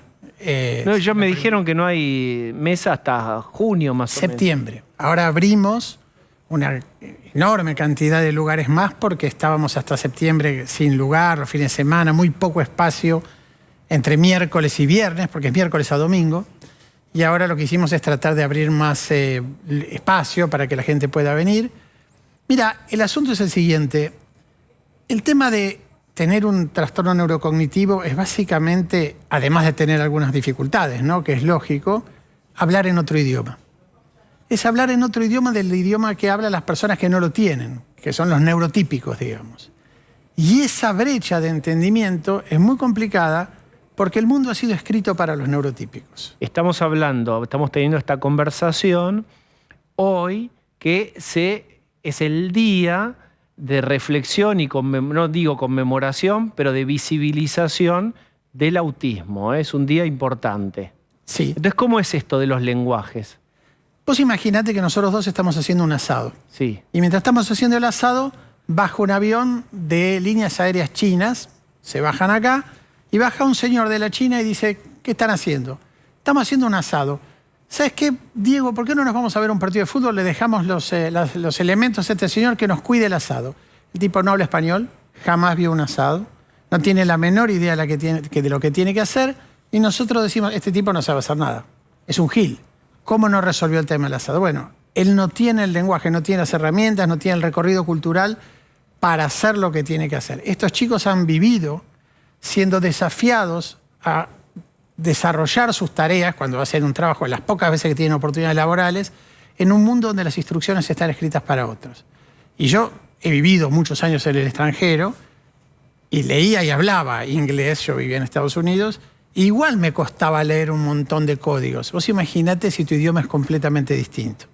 Yo me dijeron que no hay mesa hasta junio más o menos. Septiembre. Ahora abrimos una enorme cantidad de lugares más porque estábamos hasta septiembre sin lugar, los fines de semana, muy poco espacio entre miércoles y viernes, porque es miércoles a domingo. Y ahora lo que hicimos es tratar de abrir más espacio para que la gente pueda venir. Mira, el asunto es el siguiente. El tema de tener un trastorno neurocognitivo es básicamente, además de tener algunas dificultades, ¿no?, que es lógico, hablar en otro idioma. Es hablar en otro idioma del idioma que hablan las personas que no lo tienen, que son los neurotípicos, digamos. Y esa brecha de entendimiento es muy complicada Porque el mundo ha sido escrito para los neurotípicos. Estamos teniendo esta conversación hoy que es el día de reflexión y no digo conmemoración, pero de visibilización del autismo. Es un día importante. Sí. Entonces, ¿cómo es esto de los lenguajes? Vos imaginate que nosotros dos estamos haciendo un asado. Sí. Y mientras estamos haciendo el asado, baja un avión de líneas aéreas chinas, se bajan acá, y baja un señor de la China y dice, ¿qué están haciendo? Estamos haciendo un asado. ¿Sabes qué, Diego? ¿Por qué no nos vamos a ver un partido de fútbol? Le dejamos los elementos a este señor que nos cuide el asado. El tipo no habla español, jamás vio un asado, no tiene la menor idea de lo que tiene que hacer, y nosotros decimos, este tipo no sabe hacer nada. Es un gil. ¿Cómo no resolvió el tema del asado? Bueno, él no tiene el lenguaje, no tiene las herramientas, no tiene el recorrido cultural para hacer lo que tiene que hacer. Estos chicos han vivido siendo desafiados a desarrollar sus tareas cuando va a hacer un trabajo, las pocas veces que tienen oportunidades laborales, en un mundo donde las instrucciones están escritas para otros. Y yo he vivido muchos años en el extranjero y leía y hablaba inglés, yo vivía en Estados Unidos, e igual me costaba leer un montón de códigos. Vos imaginate si tu idioma es completamente distinto.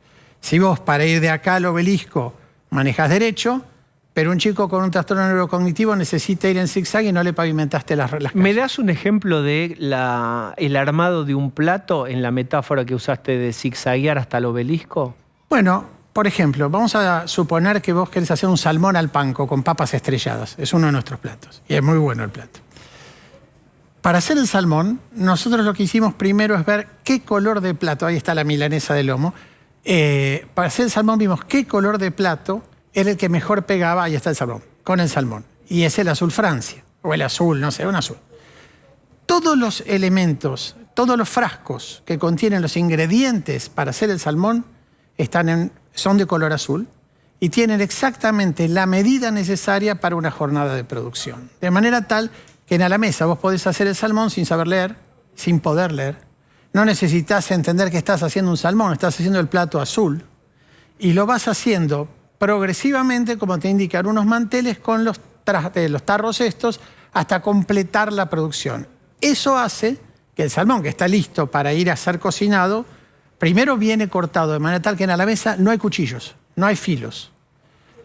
Si vos para ir de acá al Obelisco manejás derecho, pero un chico con un trastorno neurocognitivo necesita ir en zigzag y no le pavimentaste las calles. ¿Me das un ejemplo de el armado de un plato en la metáfora que usaste de zigzaguear hasta el obelisco? Bueno, por ejemplo, vamos a suponer que vos querés hacer un salmón al panko con papas estrelladas. Es uno de nuestros platos y es muy bueno el plato. Para hacer el salmón, nosotros lo que hicimos primero es ver qué color de plato, ahí está la milanesa de lomo, para hacer el salmón vimos qué color de plato era el que mejor pegaba, ahí está el salmón, con el salmón. Y es el azul Francia, o el azul, no sé, un azul. Todos los elementos, todos los frascos que contienen los ingredientes para hacer el salmón son de color azul y tienen exactamente la medida necesaria para una jornada de producción. De manera tal que en la mesa vos podés hacer el salmón sin saber leer, sin poder leer. No necesitas entender que estás haciendo un salmón, estás haciendo el plato azul y lo vas haciendo progresivamente, como te indican unos manteles, con los tarros estos, hasta completar la producción. Eso hace que el salmón, que está listo para ir a ser cocinado, primero viene cortado de manera tal que en la mesa no hay cuchillos, no hay filos.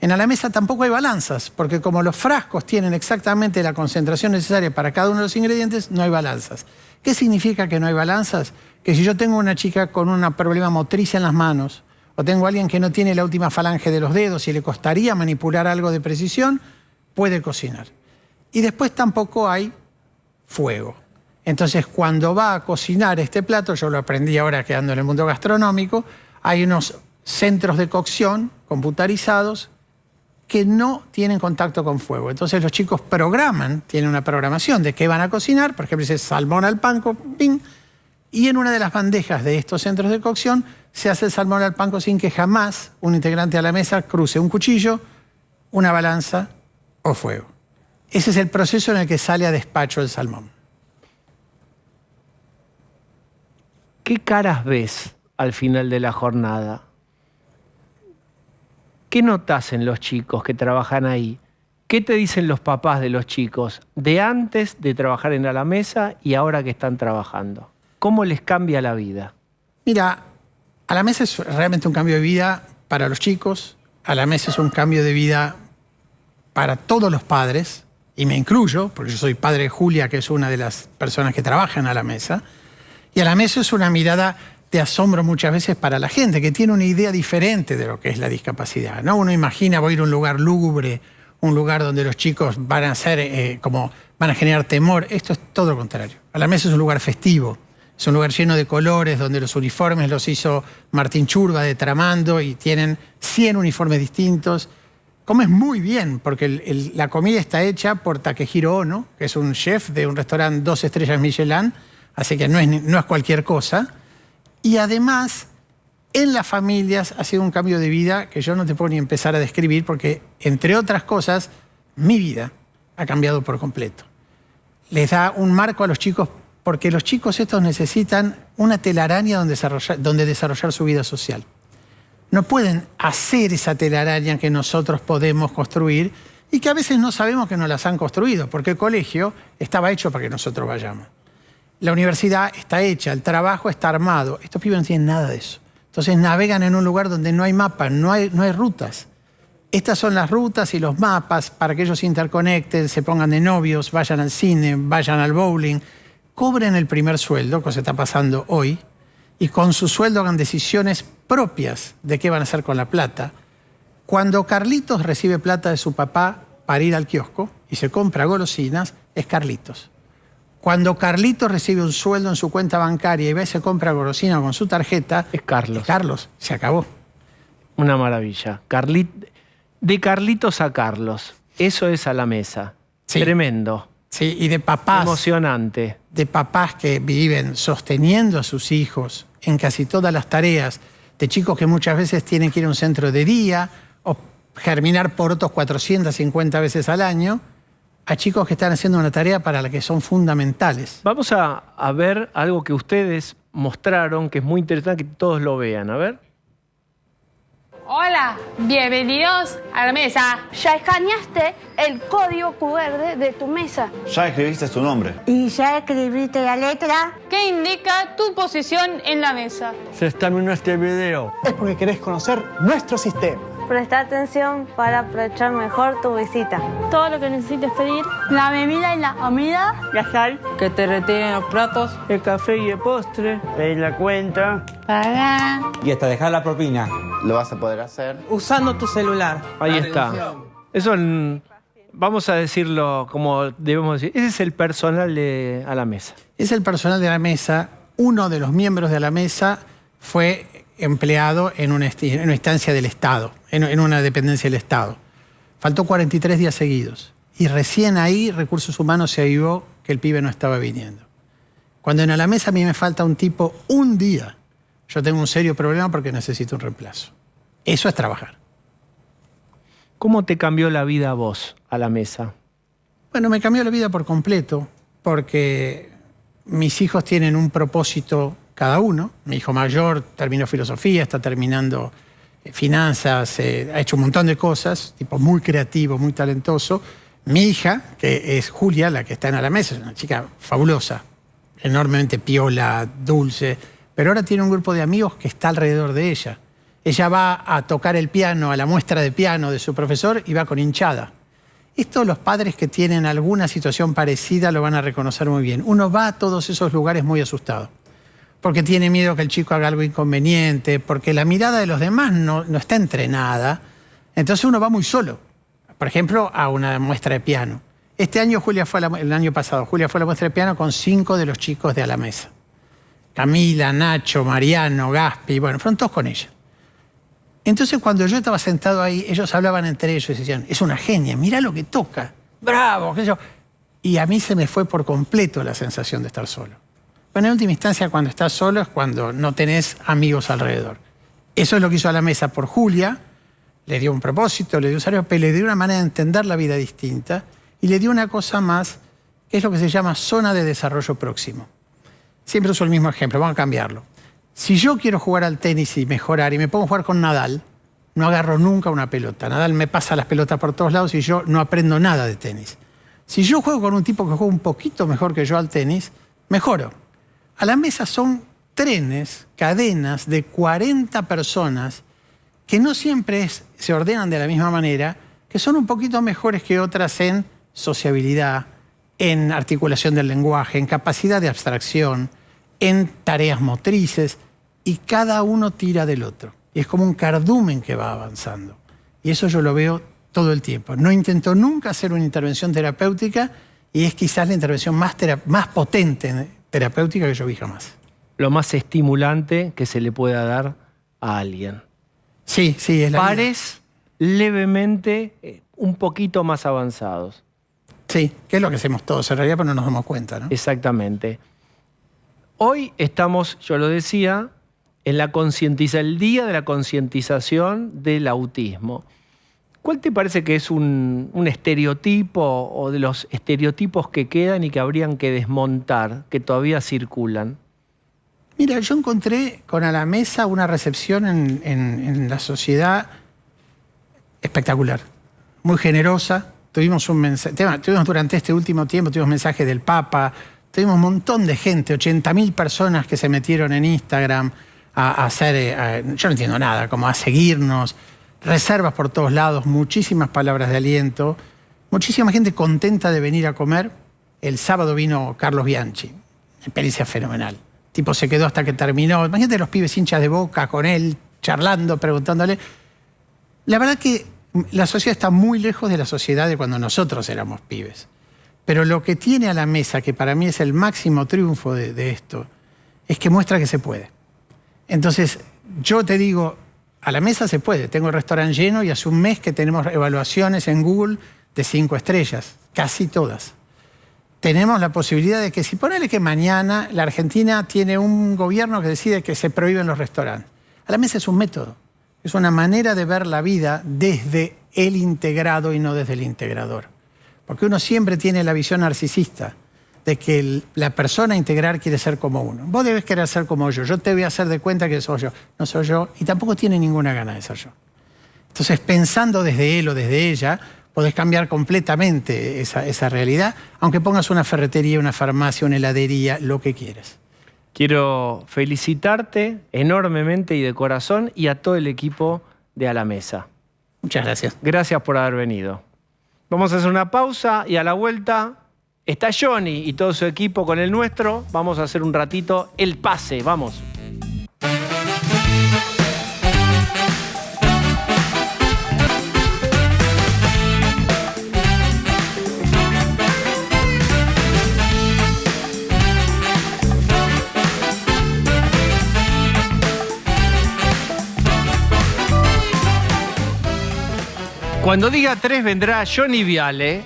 En la mesa tampoco hay balanzas, porque como los frascos tienen exactamente la concentración necesaria para cada uno de los ingredientes, no hay balanzas. ¿Qué significa que no hay balanzas? Que si yo tengo una chica con un problema motriz en las manos, o tengo a alguien que no tiene la última falange de los dedos y le costaría manipular algo de precisión, puede cocinar. Y después tampoco hay fuego. Entonces, cuando va a cocinar este plato, yo lo aprendí ahora quedando en el mundo gastronómico, hay unos centros de cocción computarizados que no tienen contacto con fuego. Entonces los chicos tienen una programación de qué van a cocinar, por ejemplo, dice salmón al panko, ¡ping! Y en una de las bandejas de estos centros de cocción se hace el salmón al panko sin que jamás un integrante a la mesa cruce un cuchillo, una balanza o fuego. Ese es el proceso en el que sale a despacho el salmón. ¿Qué caras ves al final de la jornada? ¿Qué notas en los chicos que trabajan ahí? ¿Qué te dicen los papás de los chicos de antes de trabajar en la mesa y ahora que están trabajando? ¿Cómo les cambia la vida? Mira, a la mesa es realmente un cambio de vida para los chicos, a la mesa es un cambio de vida para todos los padres, y me incluyo, porque yo soy padre de Julia, que es una de las personas que trabajan a la mesa, y a la mesa es una mirada de asombro muchas veces para la gente, que tiene una idea diferente de lo que es la discapacidad, ¿no? Uno imagina, voy a ir a un lugar lúgubre, un lugar donde los chicos van a ser van a generar temor. Esto es todo lo contrario. A la mesa es un lugar festivo. Es un lugar lleno de colores, donde los uniformes los hizo Martín Churba de Tramando y tienen 100 uniformes distintos. Comes muy bien, porque la comida está hecha por Takehiro Ono, que es un chef de un restaurante 2 estrellas Michelin, así que no es cualquier cosa. Y además, en las familias ha sido un cambio de vida que yo no te puedo ni empezar a describir, porque, entre otras cosas, mi vida ha cambiado por completo. Les da un marco a los chicos, porque los chicos estos necesitan una telaraña donde desarrollar su vida social. No pueden hacer esa telaraña que nosotros podemos construir y que a veces no sabemos que nos las han construido, porque el colegio estaba hecho para que nosotros vayamos. La universidad está hecha, el trabajo está armado. Estos pibes no tienen nada de eso. Entonces navegan en un lugar donde no hay mapas, no hay rutas. Estas son las rutas y los mapas para que ellos se interconecten, se pongan de novios, vayan al cine, vayan al bowling, cobren el primer sueldo, que se está pasando hoy, y con su sueldo hagan decisiones propias de qué van a hacer con la plata. Cuando Carlitos recibe plata de su papá para ir al kiosco y se compra golosinas, es Carlitos. Cuando Carlitos recibe un sueldo en su cuenta bancaria y ve se compra golosina con su tarjeta, Es Carlos. es Carlos, se acabó. Una maravilla. De Carlitos a Carlos. Eso es A la Mesa. Sí. Tremendo. Sí, y de papás. Emocionante. De papás que viven sosteniendo a sus hijos en casi todas las tareas, de chicos que muchas veces tienen que ir a un centro de día o germinar porotos 450 veces al año, a chicos que están haciendo una tarea para la que son fundamentales. Vamos a ver algo que ustedes mostraron, que es muy interesante que todos lo vean. A ver. Hola, bienvenidos a la mesa. Ya escaneaste el código QR de tu mesa. Ya escribiste tu nombre. Y ya escribiste la letra ¿Qué indica tu posición en la mesa? Se terminó este video. Es porque querés conocer nuestro sistema. Presta atención para aprovechar mejor tu visita. Todo lo que necesites pedir. La bebida y la comida. La sal. Que te retiren los platos. El café y el postre. Pedí la cuenta. Pagar. Y hasta dejar la propina. Lo vas a poder hacer Usando tu celular. Ahí está. Eso, vamos a decirlo como debemos decir. Ese es el personal de A la Mesa. Es el personal de la mesa. Uno de los miembros de la mesa fue empleado en una instancia del Estado, en una dependencia del Estado. Faltó 43 días seguidos. Y recién ahí Recursos Humanos se avivó que el pibe no estaba viniendo. Cuando en A la Mesa a mí me falta un tipo un día, yo tengo un serio problema porque necesito un reemplazo. Eso es trabajar. ¿Cómo te cambió la vida a vos, A la Mesa? Bueno, me cambió la vida por completo porque mis hijos tienen un propósito cada uno. Mi hijo mayor terminó filosofía, está terminando finanzas, ha hecho un montón de cosas, tipo muy creativo, muy talentoso. Mi hija, que es Julia, la que está en A la Mesa, es una chica fabulosa, enormemente piola, dulce, pero ahora tiene un grupo de amigos que está alrededor de ella. Ella va a tocar el piano, a la muestra de piano de su profesor y va con hinchada. Esto los padres que tienen alguna situación parecida lo van a reconocer muy bien. Uno va a todos esos lugares muy asustado, porque tiene miedo que el chico haga algo inconveniente, porque la mirada de los demás no está entrenada. Entonces uno va muy solo. Por ejemplo, a una muestra de piano. Este año el año pasado, Julia fue a la muestra de piano con 5 de los chicos de A la Mesa. Camila, Nacho, Mariano, Gaspi, bueno, fueron todos con ella. Entonces cuando yo estaba sentado ahí, ellos hablaban entre ellos y decían, es una genia, mirá lo que toca, bravo, qué sé yo. Y a mí se me fue por completo la sensación de estar solo. Bueno, en última instancia, cuando estás solo es cuando no tenés amigos alrededor. Eso es lo que hizo A la Mesa por Julia. Le dio un propósito, le dio un salario, pero le dio una manera de entender la vida distinta y le dio una cosa más, que es lo que se llama zona de desarrollo próximo. Siempre uso el mismo ejemplo, vamos a cambiarlo. Si yo quiero jugar al tenis y mejorar y me pongo a jugar con Nadal, no agarro nunca una pelota. Nadal me pasa las pelotas por todos lados y yo no aprendo nada de tenis. Si yo juego con un tipo que juega un poquito mejor que yo al tenis, mejoro. A la Mesa son trenes, cadenas de 40 personas que no siempre se ordenan de la misma manera, que son un poquito mejores que otras en sociabilidad, en articulación del lenguaje, en capacidad de abstracción, en tareas motrices, y cada uno tira del otro. Y es como un cardumen que va avanzando. Y eso yo lo veo todo el tiempo. No intento nunca hacer una intervención terapéutica y es quizás la intervención más potente terapéutica que yo vi jamás. Lo más estimulante que se le pueda dar a alguien. Sí, es la pares levemente un poquito más avanzados. Sí, que es lo que hacemos todos en realidad, pero no nos damos cuenta, ¿no? Exactamente. Hoy estamos, yo lo decía, en el día de la concientización del autismo. ¿Cuál te parece que es un estereotipo o de los estereotipos que quedan y que habrían que desmontar, que todavía circulan? Mira, yo encontré con A la Mesa una recepción en la sociedad espectacular, muy generosa. Tuvimos durante este último tiempo, tuvimos mensajes del Papa, Tuvimos un montón de gente, 80.000 personas que se metieron en Instagram a hacer, yo no entiendo nada, como a seguirnos, reservas por todos lados, muchísimas palabras de aliento, muchísima gente contenta de venir a comer. El sábado vino Carlos Bianchi, experiencia fenomenal. El tipo se quedó hasta que terminó. Imagínate los pibes hinchas de Boca con él, charlando, preguntándole. La verdad que la sociedad está muy lejos de la sociedad de cuando nosotros éramos pibes. Pero lo que tiene a la mesa, que para mí es el máximo triunfo de esto, es que muestra que se puede. Entonces, yo te digo, a la mesa se puede. Tengo el restaurante lleno y hace un mes que tenemos evaluaciones en Google de 5 estrellas, casi todas. Tenemos la posibilidad de que, si ponele que mañana la Argentina tiene un gobierno que decide que se prohíben los restaurantes. A la mesa es un método, es una manera de ver la vida desde el integrado y no desde el integrador. Porque uno siempre tiene la visión narcisista de que la persona a integrar quiere ser como uno. Vos debes querer ser como yo te voy a hacer de cuenta que soy yo. No soy yo y tampoco tiene ninguna gana de ser yo. Entonces, pensando desde él o desde ella, podés cambiar completamente esa realidad, aunque pongas una ferretería, una farmacia, una heladería, lo que quieras. Quiero felicitarte enormemente y de corazón y a todo el equipo de A la Mesa. Muchas gracias. Gracias por haber venido. Vamos a hacer una pausa y a la vuelta está Johnny y todo su equipo con el nuestro. Vamos a hacer un ratito el pase. Vamos. Cuando diga 3 vendrá Johnny Viale.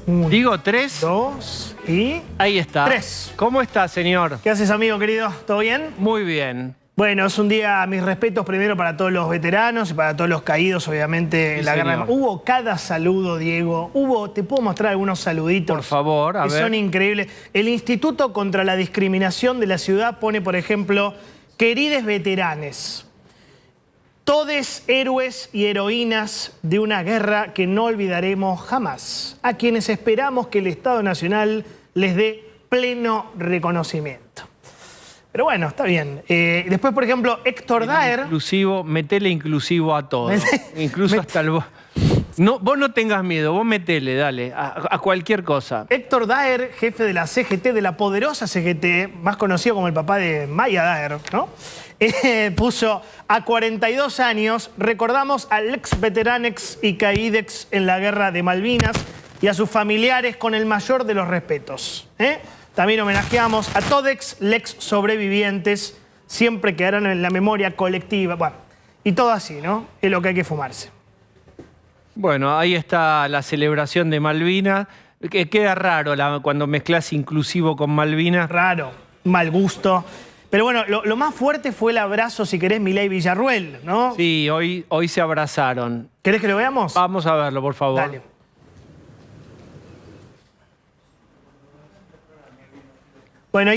Digo 3. 2 y... Ahí está. 3. ¿Cómo está, señor? ¿Qué haces, amigo querido? ¿Todo bien? Muy bien. Bueno, es un día, mis respetos primero para todos los veteranos y para todos los caídos, obviamente, en la guerra. Hubo cada saludo, Diego. Te puedo mostrar algunos saluditos. Por favor, a ver. Son increíbles. El Instituto contra la Discriminación de la Ciudad pone, por ejemplo, querides veteranes. Todes héroes y heroínas de una guerra que no olvidaremos jamás, a quienes esperamos que el Estado Nacional les dé pleno reconocimiento. Pero bueno, está bien. Después, por ejemplo, Héctor Daer... Inclusivo, metele inclusivo a todo. Incluso hasta el... No, vos no tengas miedo, vos metele, dale, a cualquier cosa. Héctor Daer, jefe de la CGT, de la poderosa CGT, más conocido como el papá de Maya Daer, ¿no? Puso a 42 años, recordamos al ex veteranex y caídex en la guerra de Malvinas y a sus familiares con el mayor de los respetos. También homenajeamos a todex lex sobrevivientes, siempre quedarán en la memoria colectiva. Bueno, y todo así, ¿no? Es lo que hay que fumarse. Bueno, ahí está la celebración de Malvinas. Que queda raro cuando mezclas inclusivo con Malvinas. Raro, mal gusto. Pero bueno, lo más fuerte fue el abrazo, si querés, Milei Villarruel, ¿no? Sí, hoy se abrazaron. ¿Querés que lo veamos? Vamos a verlo, por favor. Dale. Bueno,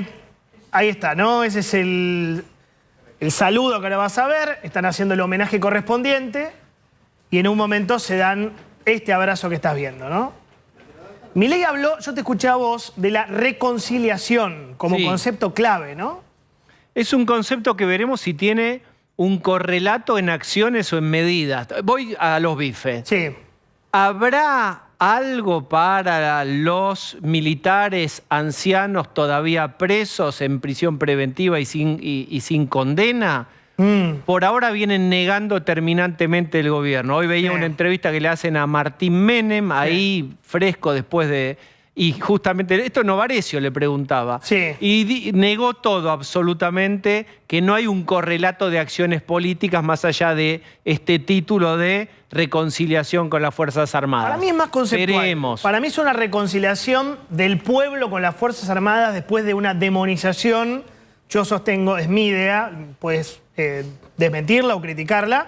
ahí está, ¿no? Ese es el saludo que ahora vas a ver. Están haciendo el homenaje correspondiente y en un momento se dan este abrazo que estás viendo, ¿no? Milei habló, yo te escuché a vos, de la reconciliación como concepto clave, ¿no? Es un concepto que veremos si tiene un correlato en acciones o en medidas. Voy a los bifes. Sí. ¿Habrá algo para los militares ancianos todavía presos en prisión preventiva y sin condena? Por ahora vienen negando terminantemente el gobierno. Hoy veía una entrevista que le hacen a Martín Menem, ahí fresco después de... Y justamente, esto Novarecio le preguntaba. Sí. Y negó todo absolutamente, que no hay un correlato de acciones políticas más allá de este título de reconciliación con las Fuerzas Armadas. Para mí es más conceptual. Veremos. Para mí es una reconciliación del pueblo con las Fuerzas Armadas después de una demonización. Yo sostengo, es mi idea, puedes desmentirla o criticarla,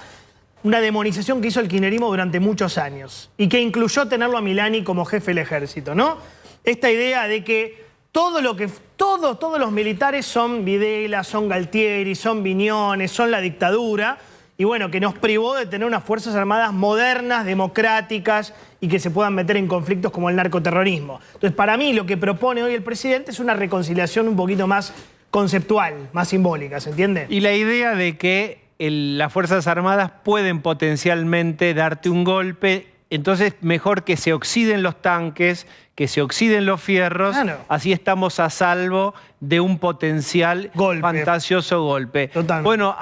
una demonización que hizo el kirchnerismo durante muchos años y que incluyó tenerlo a Milani como jefe del ejército, ¿no? Esta idea de que todos los militares son Videla, son Galtieri, son Viñones, son la dictadura y bueno, que nos privó de tener unas Fuerzas Armadas modernas, democráticas y que se puedan meter en conflictos como el narcoterrorismo. Entonces, para mí, lo que propone hoy el presidente es una reconciliación un poquito más conceptual, más simbólica, ¿se entiende? Y la idea de que las Fuerzas Armadas pueden potencialmente darte un golpe, entonces mejor que se oxiden los tanques, que se oxiden los fierros, así estamos a salvo de un potencial fantasioso golpe. Totalmente. Bueno,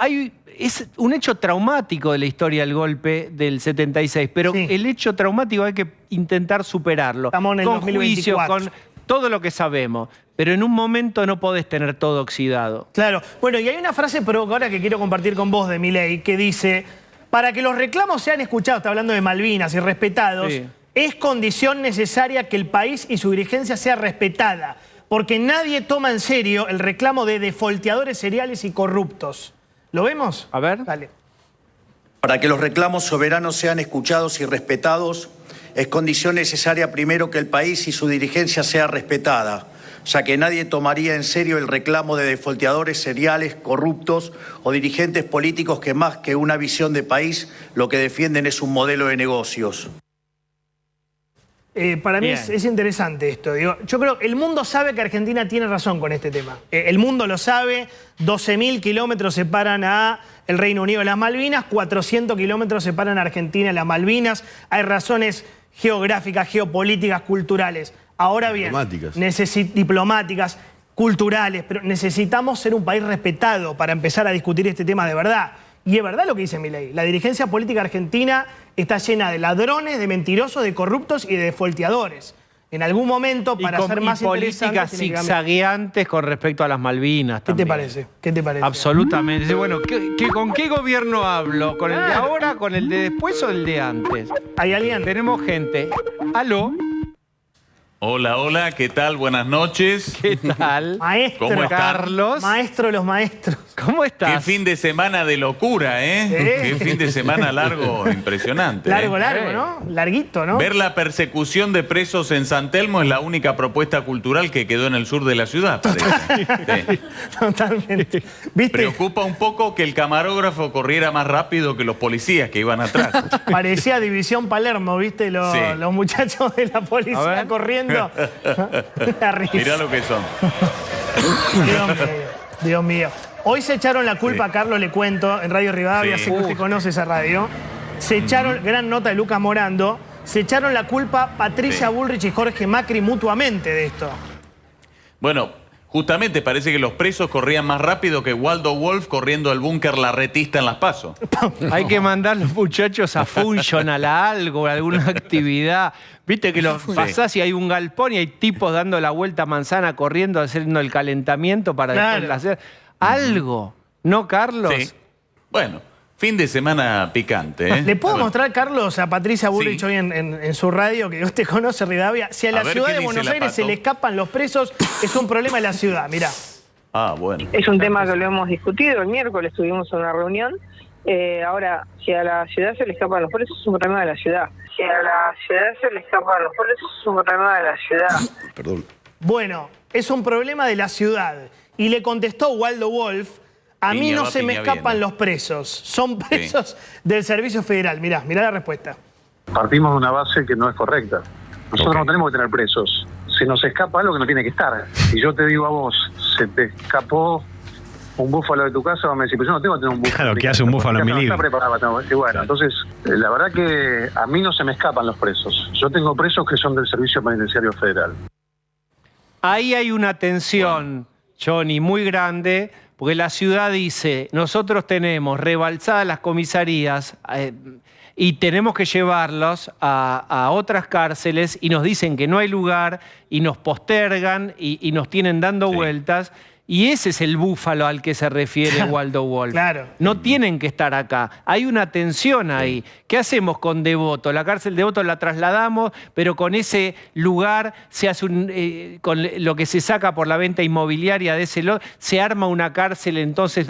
es un hecho traumático de la historia del golpe del 76, pero el hecho traumático hay que intentar superarlo. Estamos en el con 2024. juicio, con todo lo que sabemos. Pero en un momento no podés tener todo oxidado. Claro. Bueno, y hay una frase provocadora que quiero compartir con vos de Milei, que dice, para que los reclamos sean escuchados, está hablando de Malvinas y respetados, es condición necesaria que el país y su dirigencia sea respetada, porque nadie toma en serio el reclamo de defolteadores seriales y corruptos. ¿Lo vemos? A ver. Dale. Para que los reclamos soberanos sean escuchados y respetados, es condición necesaria primero que el país y su dirigencia sea respetada, ya que nadie tomaría en serio el reclamo de defolteadores seriales, corruptos o dirigentes políticos que más que una visión de país lo que defienden es un modelo de negocios. Para mí es interesante esto. Digo, yo creo que el mundo sabe que Argentina tiene razón con este tema. El mundo lo sabe, 12.000 kilómetros separan a el Reino Unido de las Malvinas, 400 kilómetros separan a Argentina de las Malvinas. Hay razones geográficas, geopolíticas, culturales. Ahora bien, diplomáticas, culturales, pero necesitamos ser un país respetado para empezar a discutir este tema de verdad. Y es verdad lo que dice Milei. La dirigencia política argentina está llena de ladrones, de mentirosos, de corruptos y de defolteadores. En algún momento, para ser más interesante, políticas zigzagueantes con respecto a las Malvinas también. ¿Qué te parece? ¿Qué te parece? Absolutamente. Bueno, ¿con qué gobierno hablo? ¿Con el de ahora, con el de después o el de antes? ¿Hay alguien? Tenemos gente. ¿Aló? Hola, hola, ¿qué tal? Buenas noches. ¿Qué tal? Maestro. ¿Cómo están? Carlos. Maestro de los maestros. ¿Cómo estás? Qué fin de semana de locura, ¿eh? Qué fin de semana largo, impresionante. Largo, ¿no? Larguito, ¿no? Ver la persecución de presos en San Telmo es la única propuesta cultural que quedó en el sur de la ciudad, parece. Totalmente. ¿Viste? Preocupa un poco que el camarógrafo corriera más rápido que los policías que iban atrás. Parecía División Palermo, ¿viste? Los muchachos de la policía corriendo. Mirá lo que son. Dios mío. Hoy se echaron la culpa, Carlos, le cuento, en Radio Rivadavia, sé que usted conoce esa radio. Se echaron, gran nota de Lucas Morando, se echaron la culpa Patricia Bullrich y Jorge Macri mutuamente de esto. Bueno, justamente parece que los presos corrían más rápido que Waldo Wolf corriendo al búnker larretista en Las PASO. Hay que mandar los muchachos a Funcional, a algo, a alguna actividad. Viste que los pasás y hay un galpón y hay tipos dando la vuelta a manzana corriendo, haciendo el calentamiento para después hacer algo. ¿No, Carlos? Sí. Bueno, fin de semana picante, ¿eh? ¿Le puedo mostrar, Carlos, a Patricia Bullrich hoy en su radio, que usted conoce, Rivadavia? Si a la ciudad de Buenos Aires se le escapan los presos, es un problema de la ciudad, mirá. Ah, bueno. Es un tema que lo hemos discutido. El miércoles tuvimos una reunión. Ahora, si a la ciudad se le escapan los presos, es un problema de la ciudad. Si a la ciudad se le escapan los presos, es un problema de la ciudad. Perdón. Bueno, es un problema de la ciudad. Y le contestó Waldo Wolf, a mí no se me escapan los presos. Son presos del Servicio Federal. Mirá la respuesta. Partimos de una base que no es correcta. Nosotros no tenemos que tener presos. Se nos escapa algo que no tiene que estar. Si yo te digo a vos, se te escapó un búfalo de tu casa, me decís, pero yo no tengo que tener un búfalo. Claro, ¿qué hace un búfalo en mi libro? Está preparado. Y bueno, entonces, la verdad que a mí no se me escapan los presos. Yo tengo presos que son del Servicio Penitenciario Federal. Ahí hay una tensión, Johnny, muy grande, porque la ciudad dice, nosotros tenemos rebalsadas las comisarías y tenemos que llevarlos a otras cárceles y nos dicen que no hay lugar y nos postergan y nos tienen dando vueltas. Y ese es el búfalo al que se refiere Waldo Wolf. Claro. No tienen que estar acá. Hay una tensión ahí. ¿Qué hacemos con Devoto? La cárcel de Devoto la trasladamos, pero con ese lugar se hace con lo que se saca por la venta inmobiliaria de ese lote, se arma una cárcel, entonces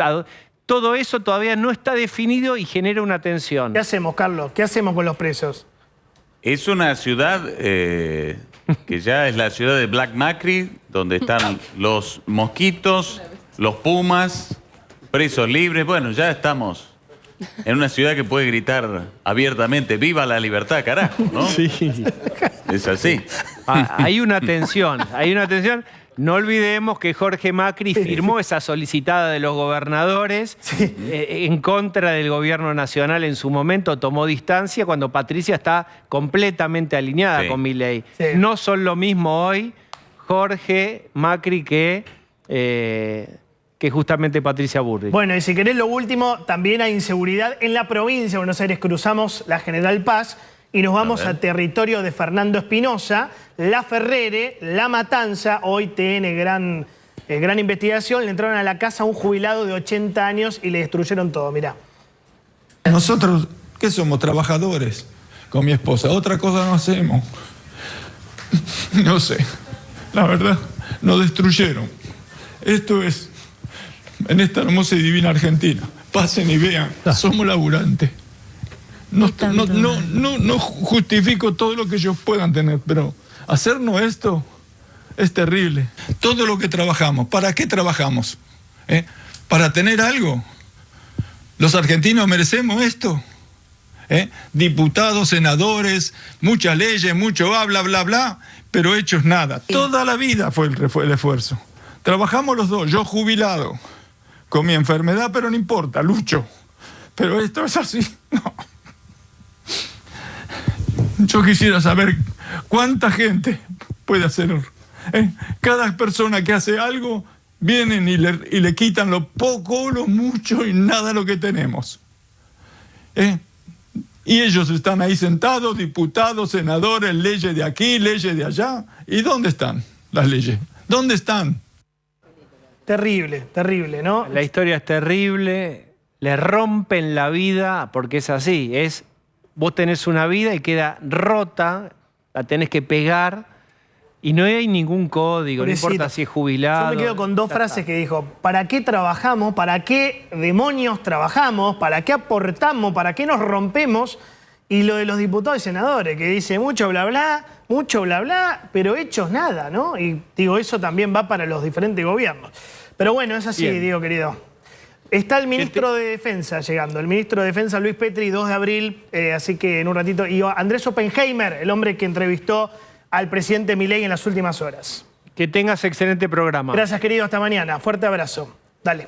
todo eso todavía no está definido y genera una tensión. ¿Qué hacemos, Carlos? ¿Qué hacemos con los presos? Es una ciudad que ya es la ciudad de Black Macri, donde están los mosquitos, los pumas, presos libres. Bueno, ya estamos En una ciudad que puede gritar abiertamente, ¡viva la libertad, carajo! ¿No? Sí. Es así. Hay una tensión, hay una tensión. No olvidemos que Jorge Macri firmó esa solicitada de los gobernadores en contra del gobierno nacional en su momento, tomó distancia cuando Patricia está completamente alineada con Milei. No son lo mismo hoy Jorge Macri que justamente Patricia Bullrich. Bueno, y si querés lo último, también hay inseguridad en la provincia de Buenos Aires. Cruzamos la General Paz y nos vamos a territorio de Fernando Espinosa, La Ferrere, La Matanza. Hoy TN, gran investigación. Le entraron a la casa a un jubilado de 80 años y le destruyeron todo. Mirá. Nosotros, ¿qué somos? Trabajadores con mi esposa. Otra cosa no hacemos. No sé. La verdad, nos destruyeron. Esto es, en esta hermosa y divina Argentina. Pasen y vean, somos laburantes. No justifico todo lo que ellos puedan tener, pero hacernos esto es terrible. Todo lo que trabajamos, ¿para qué trabajamos? ¿Para tener algo? ¿Los argentinos merecemos esto? Diputados, senadores, muchas leyes, mucho bla, bla, bla, pero hechos nada. Toda la vida fue el esfuerzo. Trabajamos los dos, yo jubilado, con mi enfermedad, pero no importa, lucho. Pero esto es así, no. Yo quisiera saber cuánta gente puede hacer. Cada persona que hace algo, vienen y le quitan lo poco, lo mucho y nada lo que tenemos. Y ellos están ahí sentados, diputados, senadores, leyes de aquí, leyes de allá. ¿Y dónde están las leyes? ¿Dónde están? Terrible, terrible, ¿no? La historia es terrible, le rompen la vida porque es así, vos tenés una vida y queda rota, la tenés que pegar y no hay ningún código, Pobrecito. No importa si es jubilado. Yo me quedo con dos frases que dijo: ¿para qué trabajamos? ¿Para qué demonios trabajamos? ¿Para qué aportamos? ¿Para qué nos rompemos? Y lo de los diputados y senadores, que dice mucho bla bla, pero hechos nada, ¿no? Y digo, eso también va para los diferentes gobiernos. Pero bueno, es así, Bien. Diego querido. Está el ministro de Defensa llegando, el ministro de Defensa Luis Petri, 2 de abril, así que en un ratito. Y Andrés Oppenheimer, el hombre que entrevistó al presidente Milei en las últimas horas. Que tengas excelente programa. Gracias, querido, hasta mañana. Fuerte abrazo. Dale.